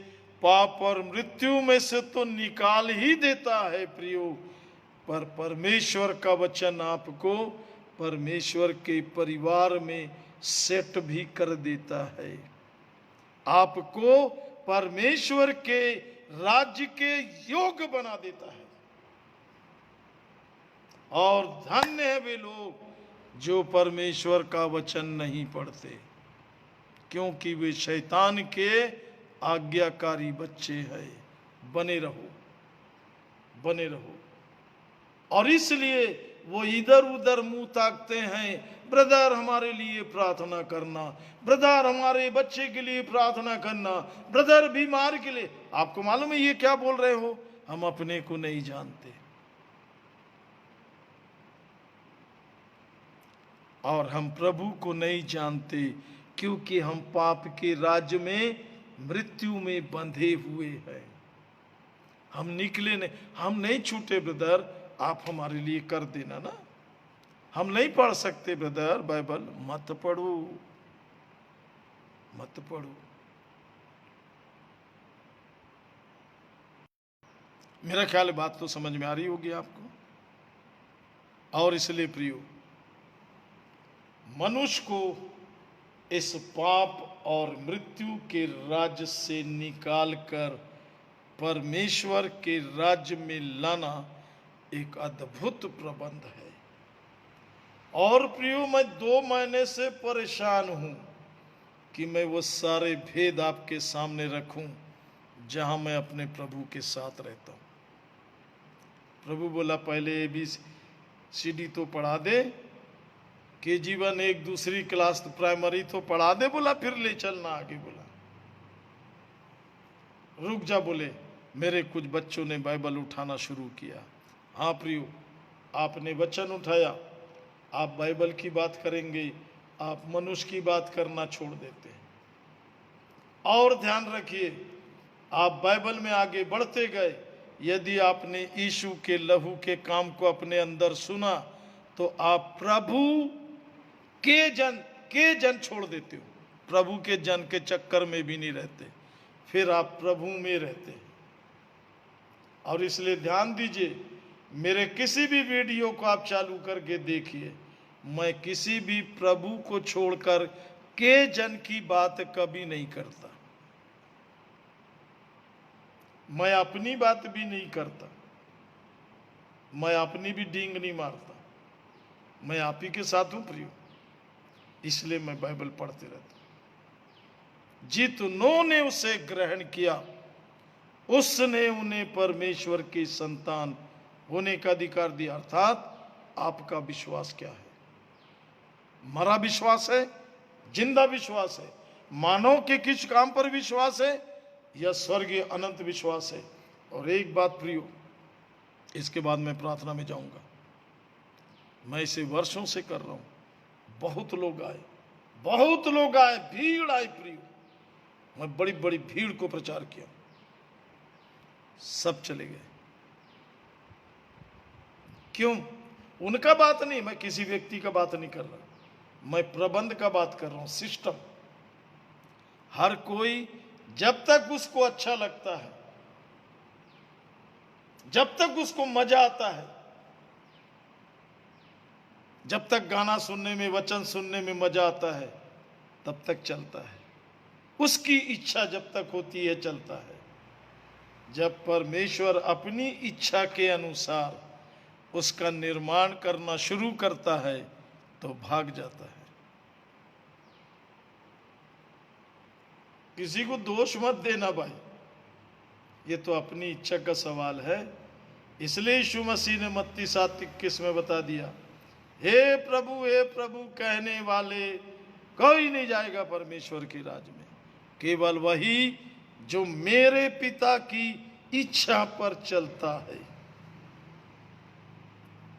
पाप और मृत्यु में से तो निकाल ही देता है प्रियो, पर परमेश्वर का वचन आपको परमेश्वर के परिवार में सेट भी कर देता है, आपको परमेश्वर के राज्य के योग्य बना देता है। और धन्य है वे लोग जो परमेश्वर का वचन नहीं पढ़ते, क्योंकि वे शैतान के आज्ञाकारी बच्चे हैं। बने रहो, बने रहो। और इसलिए वो इधर उधर मुंह ताकते हैं, ब्रदर हमारे लिए प्रार्थना करना, ब्रदर हमारे बच्चे के लिए प्रार्थना करना, ब्रदर बीमार के लिए। आपको मालूम है ये क्या बोल रहे हो? हम अपने को नहीं जानते और हम प्रभु को नहीं जानते, क्योंकि हम पाप के राज्य में, मृत्यु में बंधे हुए हैं। हम निकले नहीं, हम नहीं छूटे। ब्रदर आप हमारे लिए कर देना ना। हम नहीं पढ़ सकते ब्रदर बाइबल, मत पढ़ो, मत पढ़ो। मेरा ख्याल है बात तो समझ में आ रही होगी आपको। और इसलिए प्रियो, मनुष्य को इस पाप और मृत्यु के राज्य से निकालकर परमेश्वर के राज्य में लाना एक अद्भुत प्रबंध है। और प्रियो, मैं 2 महीने से परेशान हूं कि मैं वो सारे भेद आपके सामने रखूं जहां मैं अपने प्रभु के साथ रहता हूं। प्रभु बोला पहले ABCD तो पढ़ा दे, KG1 एक दूसरी क्लास तो प्राइमरी तो पढ़ा दे, बोला फिर ले चलना आगे। बोला रुक जा, बोले मेरे कुछ बच्चों ने बाइबल उठाना शुरू किया। हाँ प्रियो, आपने वचन उठाया, आप बाइबल की बात करेंगे, आप मनुष्य की बात करना छोड़ देते हैं। और ध्यान रखिए, आप बाइबल में आगे बढ़ते गए, यदि आपने यीशु के लहू के काम को अपने अंदर सुना तो आप प्रभु के जन छोड़ देते हो, प्रभु के जन के चक्कर में भी नहीं रहते, फिर आप प्रभु में रहते हैं। और इसलिए ध्यान दीजिए, मेरे किसी भी वीडियो को आप चालू करके देखिए, मैं किसी भी प्रभु को छोड़कर के जन की बात कभी नहीं करता, मैं अपनी बात भी नहीं करता, मैं अपनी भी डींग नहीं मारता, मैं आप ही के साथ हूं प्रियो। इसलिए मैं बाइबल पढ़ते रहता हूं। जितनों ने उसे ग्रहण किया उसने उन्हें परमेश्वर की संतान होने का अधिकार दिया। अर्थात आपका विश्वास क्या है? मरा विश्वास है, जिंदा विश्वास है, मानव के किस काम पर विश्वास है, या स्वर्गीय अनंत विश्वास है? और एक बात प्रियो, इसके बाद मैं प्रार्थना में जाऊंगा, मैं इसे वर्षों से कर रहा हूं, बहुत लोग आए, भीड़ आई प्रियो, मैं बड़ी बड़ी भीड़ को प्रचार किया, सब चले गए। क्यों? उनका बात नहीं, मैं किसी व्यक्ति का बात नहीं कर रहा, मैं प्रबंध का बात कर रहा हूं, सिस्टम। हर कोई जब तक उसको अच्छा लगता है, जब तक उसको मजा आता है, जब तक गाना सुनने में, वचन सुनने में मजा आता है, तब तक चलता है। उसकी इच्छा जब तक होती है चलता है। जब परमेश्वर अपनी इच्छा के अनुसार उसका निर्माण करना शुरू करता है तो भाग जाता है। किसी को दोष मत देना भाई, ये तो अपनी इच्छा का सवाल है। इसलिए यीशु मसीह ने मत्ती 7:21 में बता दिया, हे प्रभु कहने वाले कोई नहीं जाएगा परमेश्वर के राज्य में, केवल वही जो मेरे पिता की इच्छा पर चलता है।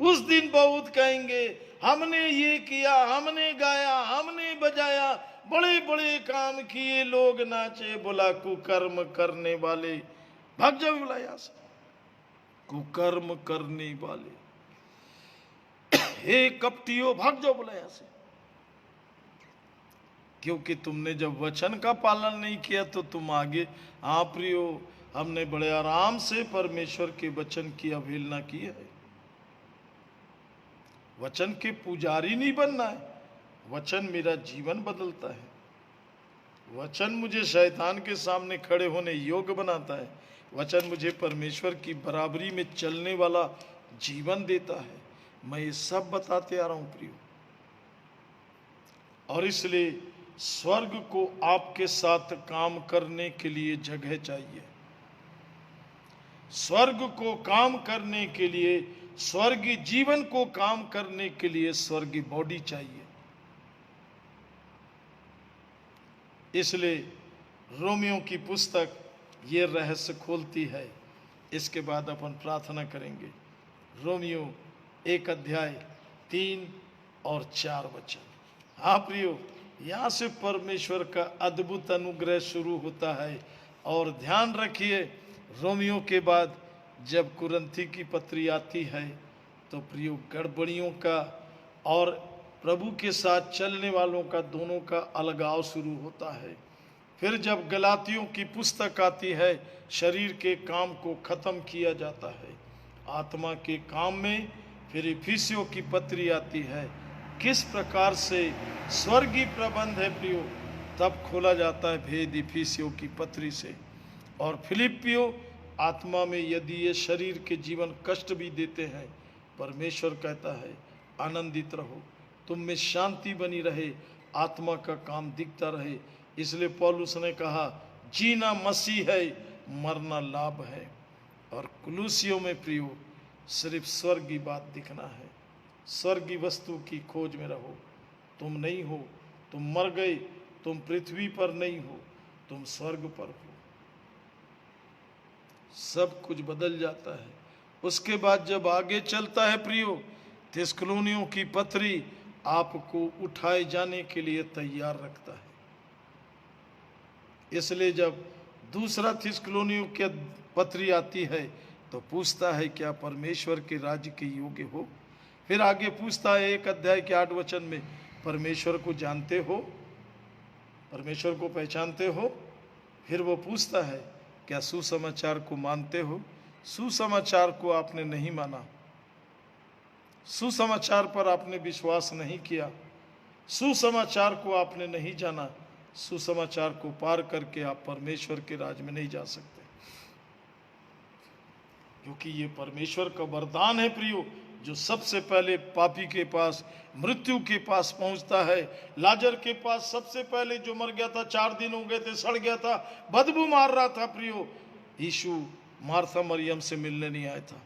उस दिन बहुत कहेंगे, हमने ये किया, हमने गाया, हमने बजाया, बड़े बड़े काम किए, लोग नाचे। बोला कुकर्म करने वाले, भाग जाओ बोला यहां से, कुकर्म करने वाले, हे कपटियों भाग जाओ बोला यहां से। क्योंकि तुमने जब वचन का पालन नहीं किया तो तुम आगे। हाँ प्रियो, हमने बड़े आराम से परमेश्वर के वचन की अवहेलना की है। वचन के पुजारी नहीं बनना है, वचन मेरा जीवन बदलता है। वचन मुझे शैतान के सामने खड़े होने योग्य बनाता है। वचन मुझे परमेश्वर की बराबरी में चलने वाला जीवन देता है। मैं ये सब बताते आ रहा हूं प्रियो। और इसलिए स्वर्ग को आपके साथ काम करने के लिए जगह चाहिए। स्वर्ग को काम करने के लिए, स्वर्गीय जीवन को काम करने के लिए स्वर्गीय बॉडी चाहिए। इसलिए रोमियो की पुस्तक ये रहस्य खोलती है। इसके बाद अपन प्रार्थना करेंगे। रोमियो 1:3 और 4 वचन। हाँ प्रियो, यहाँ से परमेश्वर का अद्भुत अनुग्रह शुरू होता है। और ध्यान रखिए, रोमियो के बाद जब कुरिन्थी की पत्री आती है तो प्रियो गड़बड़ियों का और प्रभु के साथ चलने वालों का दोनों का अलगाव शुरू होता है। फिर जब गलातियों की पुस्तक आती है, शरीर के काम को खत्म किया जाता है, आत्मा के काम में। फिर इफिसियों की पत्री आती है, किस प्रकार से स्वर्गीय प्रबंध है प्रियो, तब खोला जाता है भेद इफिसियों की पत्री से। और फिलिपियो आत्मा में यदि ये शरीर के जीवन कष्ट भी देते हैं, परमेश्वर कहता है आनंदित रहो, तुम में शांति बनी रहे, आत्मा का काम दिखता रहे। इसलिए पौलुस ने कहा जीना मसीह है, मरना लाभ है। और कुलूसियों में प्रियो सिर्फ स्वर्ग की बात दिखना है, स्वर्ग की वस्तु की खोज में रहो। तुम नहीं हो, तुम मर गए, तुम पृथ्वी पर नहीं हो, तुम स्वर्ग पर हो। सब कुछ बदल जाता है। उसके बाद जब आगे चलता है प्रियो, थिस्सलुनीयों की पत्री आपको उठाए जाने के लिए तैयार रखता है। इसलिए जब दूसरा थिस्सलुनीयों की पत्री आती है तो पूछता है क्या परमेश्वर के राज्य के योग्य हो। फिर आगे पूछता है 1 अध्याय के 8 वचन में, परमेश्वर को जानते हो, परमेश्वर को पहचानते हो। फिर वो पूछता है क्या सुसमाचार को मानते हो। सुसमाचार को आपने नहीं माना, सुसमाचार पर आपने विश्वास नहीं किया, सुसमाचार को आपने नहीं जाना। सुसमाचार को पार करके आप परमेश्वर के राज में नहीं जा सकते, क्योंकि ये परमेश्वर का वरदान है प्रियो, जो सबसे पहले पापी के पास, मृत्यु के पास पहुंचता है। लाजर के पास सबसे पहले जो मर गया था, 4 दिन हो गए थे, सड़ गया था, बदबू मार रहा था प्रियो, यीशु मार्था मरियम से मिलने नहीं आया था,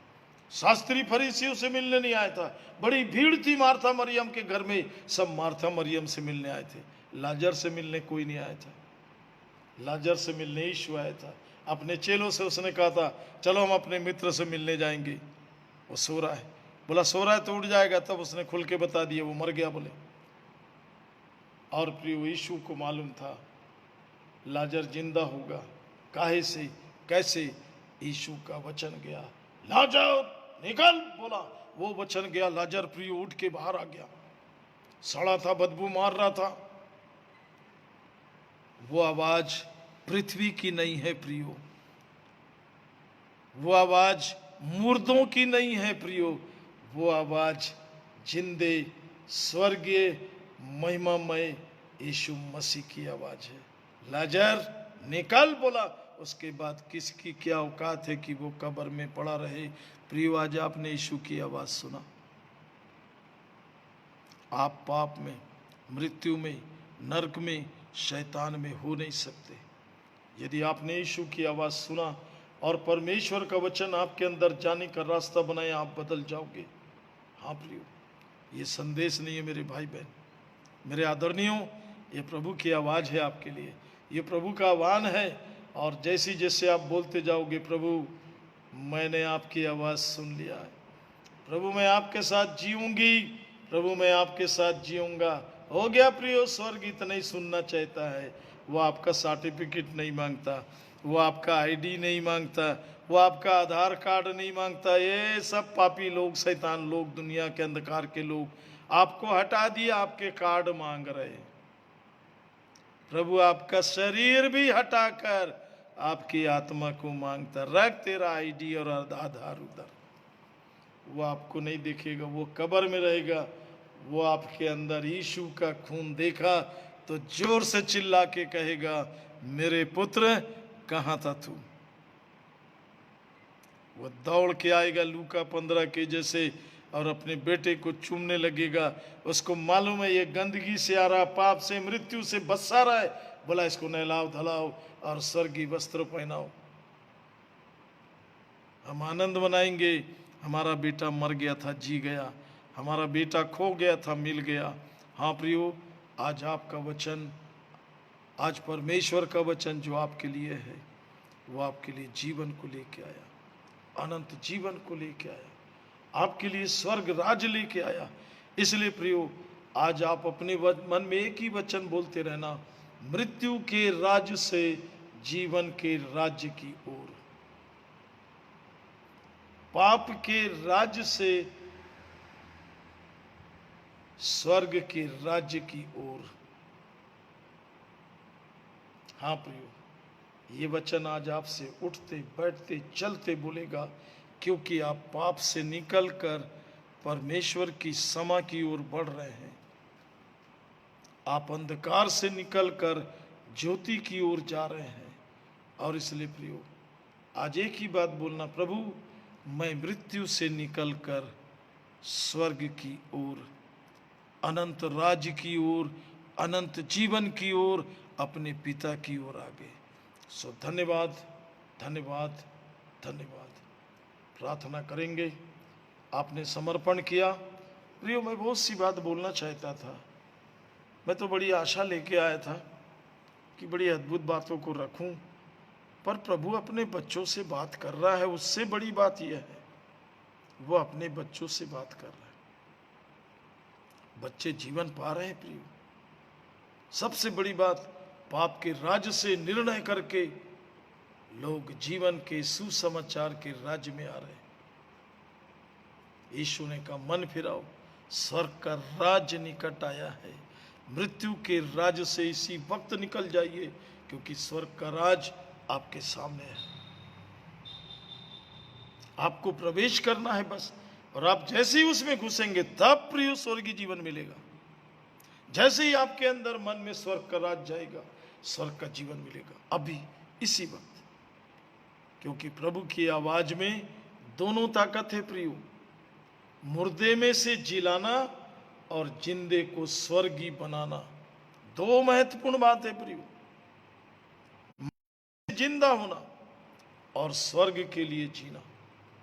शास्त्री फरीसियों से मिलने नहीं आया था। बड़ी भीड़ थी मार्था मरियम के घर में, सब मार्था मरियम से मिलने आए थे, लाजर से मिलने कोई नहीं आया था। लाजर से मिलने यीशु आया था। अपने चेलों से उसने कहा था चलो हम अपने मित्र से मिलने जाएंगे, वो सो रहा है। बोला सो रहा है तो उठ जाएगा, तब उसने खुल के बता दिया वो मर गया बोले। और प्रिय यीशु को मालूम था लाजर जिंदा होगा। काहे से, कैसे? यीशु का वचन गया, लाजर निकल, बोला वो वचन गया, लाजर प्रिय उठ के बाहर आ गया। सड़ा था, बदबू मार रहा था। वो आवाज पृथ्वी की नहीं है प्रियो, वो आवाज मुर्दों की नहीं है प्रियो, वो आवाज जिंदे स्वर्गीय महिमामय यीशु मसीह की आवाज है। लाजर निकल, बोला। उसके बाद किसकी क्या औकात है कि वो कब्र में पड़ा रहे। प्रियो आज आपने यीशु की आवाज सुना। आप पाप में, मृत्यु में, नरक में, शैतान में हो नहीं सकते। यदि आपने यीशु की आवाज़ सुना और परमेश्वर का वचन आपके अंदर जाने का रास्ता बनाया, आप बदल जाओगे। हाँ प्रियो, ये संदेश नहीं है मेरे भाई बहन, मेरे आदरणीयों, ये प्रभु की आवाज़ है आपके लिए, ये प्रभु का आह्वान है। और जैसे जैसे आप बोलते जाओगे, प्रभु मैंने आपकी आवाज़ सुन लिया है, प्रभु मैं आपके साथ जीऊंगी, प्रभु मैं आपके साथ जीऊंगा, हो गया प्रियो। स्वर्ग इतना ही सुनना चाहता है। वो आपका सर्टिफिकेट नहीं मांगता, वो आपका आईडी नहीं मांगता, वो आपका आधार कार्ड नहीं मांगता। ये सब पापी लोग, शैतान लोग, दुनिया के अंधकार के लोग आपको हटा दिया, आपके कार्ड मांग रहे। प्रभु आपका शरीर भी हटाकर आपकी आत्मा को मांगता, रख तेरा आईडी और आधार उधर। वो आपको नहीं देखेगा, वो कब्र में रहेगा। वो आपके अंदर यीशु का खून देखा तो जोर से चिल्ला के कहेगा, मेरे पुत्र कहाँ था तू। वो दौड़ के आएगा लूका 15 के जैसे और अपने बेटे को चूमने लगेगा। उसको मालूम है ये गंदगी से आ रहा, पाप से, मृत्यु से बसा रहा है। बोला इसको नहलाओ धलाओ और स्वर्गीय वस्त्र पहनाओ, हम आनंद मनाएंगे। हमारा बेटा मर गया था, जी गया, हमारा बेटा खो गया था, मिल गया। हाँ प्रियो, आज आपका वचन, आज परमेश्वर का वचन जो आपके लिए है, वो आपके लिए जीवन को लेके आया, अनंत जीवन को लेके आया, आपके लिए स्वर्ग राज्य लेके आया। इसलिए प्रियो, आज आप अपने मन में एक ही वचन बोलते रहना, मृत्यु के राज्य से जीवन के राज्य की ओर, पाप के राज्य से स्वर्ग के राज्य की ओर। हाँ प्रियो, ये वचन आज आपसे उठते बैठते चलते बोलेगा, क्योंकि आप पाप से निकलकर परमेश्वर की समा की ओर बढ़ रहे हैं। आप अंधकार से निकलकर ज्योति की ओर जा रहे हैं। और इसलिए प्रियो, आज एक ही बात बोलना, प्रभु मैं मृत्यु से निकलकर स्वर्ग की ओर, अनंत राज्य की ओर, अनंत जीवन की ओर, अपने पिता की ओर आगे। सो धन्यवाद, धन्यवाद, धन्यवाद। प्रार्थना करेंगे। आपने समर्पण किया। प्रियो, मैं बहुत सी बात बोलना चाहता था। मैं तो बड़ी आशा लेके आया था कि बड़ी अद्भुत बातों को रखूं, पर प्रभु अपने बच्चों से बात कर रहा है। उससे बड़ी बात यह है, वो अपने बच्चों से बात कर रहा है। बच्चे जीवन पा रहे हैं प्रियो। सबसे बड़ी बात, पाप के राज्य से निर्णय करके लोग जीवन के सुसमाचार के राज्य में आ रहे हैं। यीशु ने कहा, मन फिराओ, स्वर्ग का राज्य निकट आया है। मृत्यु के राज्य से इसी वक्त निकल जाइए, क्योंकि स्वर्ग का राज आपके सामने है। आपको प्रवेश करना है बस, और आप जैसे ही उसमें घुसेंगे तब प्रिय स्वर्गीय जीवन मिलेगा। जैसे ही आपके अंदर मन में स्वर्ग का राज जाएगा, स्वर्ग का जीवन मिलेगा, अभी इसी वक्त। क्योंकि प्रभु की आवाज में दोनों ताकत है प्रियो, मुर्दे में से जिलाना और जिंदे को स्वर्गीय बनाना। दो महत्वपूर्ण बात है प्रियो, जिंदा होना और स्वर्ग के लिए जीना,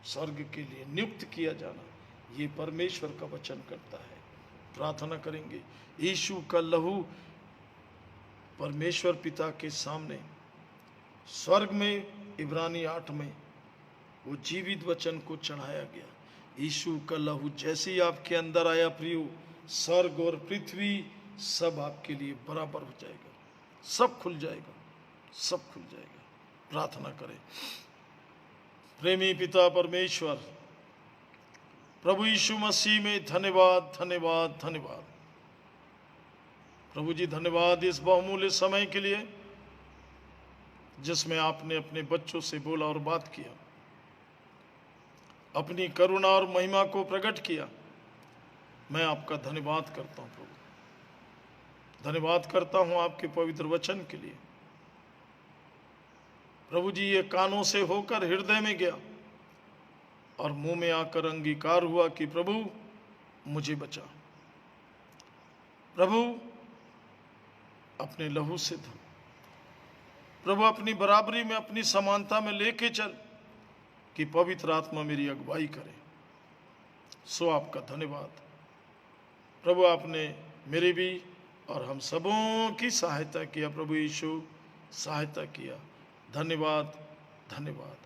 स्वर्ग के लिए नियुक्त किया जाना। ये परमेश्वर का वचन करता है। प्रार्थना करेंगे। यीशु का लहू परमेश्वर पिता के सामने स्वर्ग में, इब्रानी 8 में वो जीवित वचन को चढ़ाया गया। यीशु का लहू जैसे ही आपके अंदर आया प्रियो, स्वर्ग और पृथ्वी सब आपके लिए बराबर हो जाएगा, सब खुल जाएगा, सब खुल जाएगा। प्रार्थना करें। प्रेमी पिता परमेश्वर, प्रभु यीशु मसीह में धन्यवाद, धन्यवाद, धन्यवाद। प्रभु जी धन्यवाद इस बहुमूल्य समय के लिए जिसमें आपने अपने बच्चों से बोला और बात किया, अपनी करुणा और महिमा को प्रकट किया। मैं आपका धन्यवाद करता हूं प्रभु, धन्यवाद करता हूं आपके पवित्र वचन के लिए। प्रभु जी, ये कानों से होकर हृदय में गया और मुंह में आकर अंगीकार हुआ कि प्रभु मुझे बचा। प्रभु अपने लहू से धो, प्रभु अपनी बराबरी में, अपनी समानता में लेके चल कि पवित्र आत्मा मेरी अगुवाई करे। सो आपका धन्यवाद प्रभु, आपने मेरी भी और हम सबों की सहायता किया। प्रभु यीशु सहायता किया। धन्यवाद, धन्यवाद।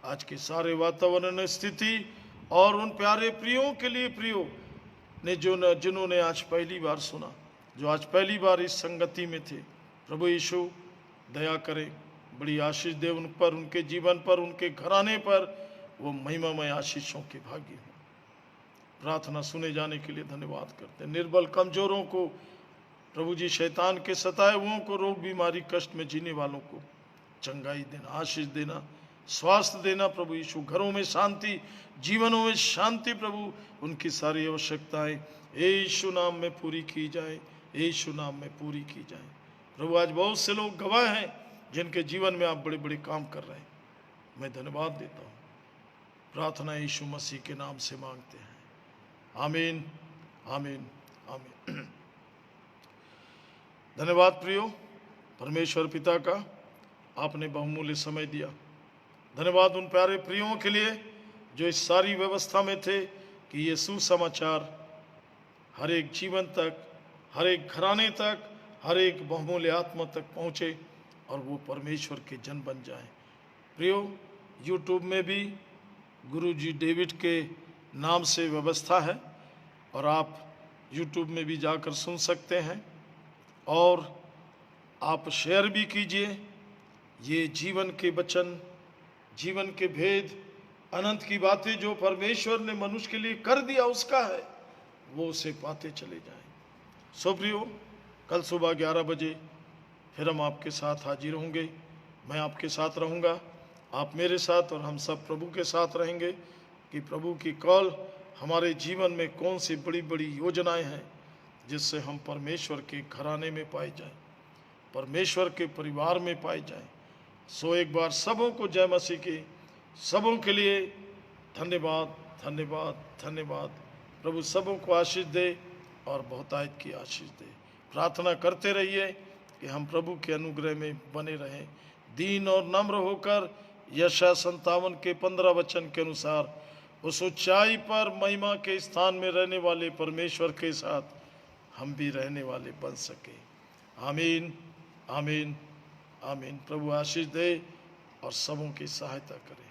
आज के सारे वातावरण, स्थिति और उन प्यारे प्रियों के लिए, प्रियो ने जिन्होंने आज पहली बार सुना, जो आज पहली बार इस संगति में थे, प्रभु यीशु दया करें, बड़ी आशीष दे उन पर, उनके जीवन पर, उनके घराने पर, वो महिमामय आशीषों के भागी हों। प्रार्थना सुने जाने के लिए धन्यवाद करते हैं। निर्बल कमजोरों को प्रभु जी, शैतान के सताए हुओं को, रोग बीमारी कष्ट में जीने वालों को चंगाई देना, आशीष देना, स्वास्थ्य देना। प्रभु यीशु घरों में शांति, जीवनों में शांति, प्रभु उनकी सारी आवश्यकताएं यीशु नाम में पूरी की जाए, यीशु नाम में पूरी की जाए। प्रभु आज बहुत से लोग गवाह हैं जिनके जीवन में आप बड़े बड़े काम कर रहे हैं। मैं धन्यवाद देता हूँ। प्रार्थना यीशु मसीह के नाम से मांगते हैं, आमीन, आमीन, आमीन। धन्यवाद प्रियो, परमेश्वर पिता का आपने बहुमूल्य समय दिया। धन्यवाद उन प्यारे प्रियों के लिए जो इस सारी व्यवस्था में थे कि ये सुसमाचार हर एक जीवन तक, हर एक घराने तक, हर एक बहुमूल्य आत्मा तक पहुँचे और वो परमेश्वर के जन बन जाएं। प्रियो, यूट्यूब में भी गुरुजी डेविड के नाम से व्यवस्था है और आप यूट्यूब में भी जाकर सुन सकते हैं, और आप शेयर भी कीजिए। ये जीवन के वचन, जीवन के भेद, अनंत की बातें जो परमेश्वर ने मनुष्य के लिए कर दिया उसका है, वो उसे पाते चले जाएं। सो प्रियो, कल सुबह 11 बजे फिर हम आपके साथ हाजिर होंगे। मैं आपके साथ रहूँगा, आप मेरे साथ, और हम सब प्रभु के साथ रहेंगे कि प्रभु की कॉल हमारे जीवन में कौन सी बड़ी बड़ी योजनाएं हैं जिससे हम परमेश्वर के घराने में पाए जाएं, परमेश्वर के परिवार में पाए जाएं। सो एक बार सबों को जय मसीह की, सबों के लिए धन्यवाद, धन्यवाद, धन्यवाद। प्रभु सबों को आशीष दे और बहुतायत की आशीष दे। प्रार्थना करते रहिए कि हम प्रभु के अनुग्रह में बने रहें, दीन और नम्र होकर यशायाह 57 के 15 वचन के अनुसार उस ऊंचाई पर महिमा के स्थान में रहने वाले परमेश्वर के साथ हम भी रहने वाले बन सके। आमीन, आमीन, आमीन। प्रभु आशीष दे और सबों की सहायता करे।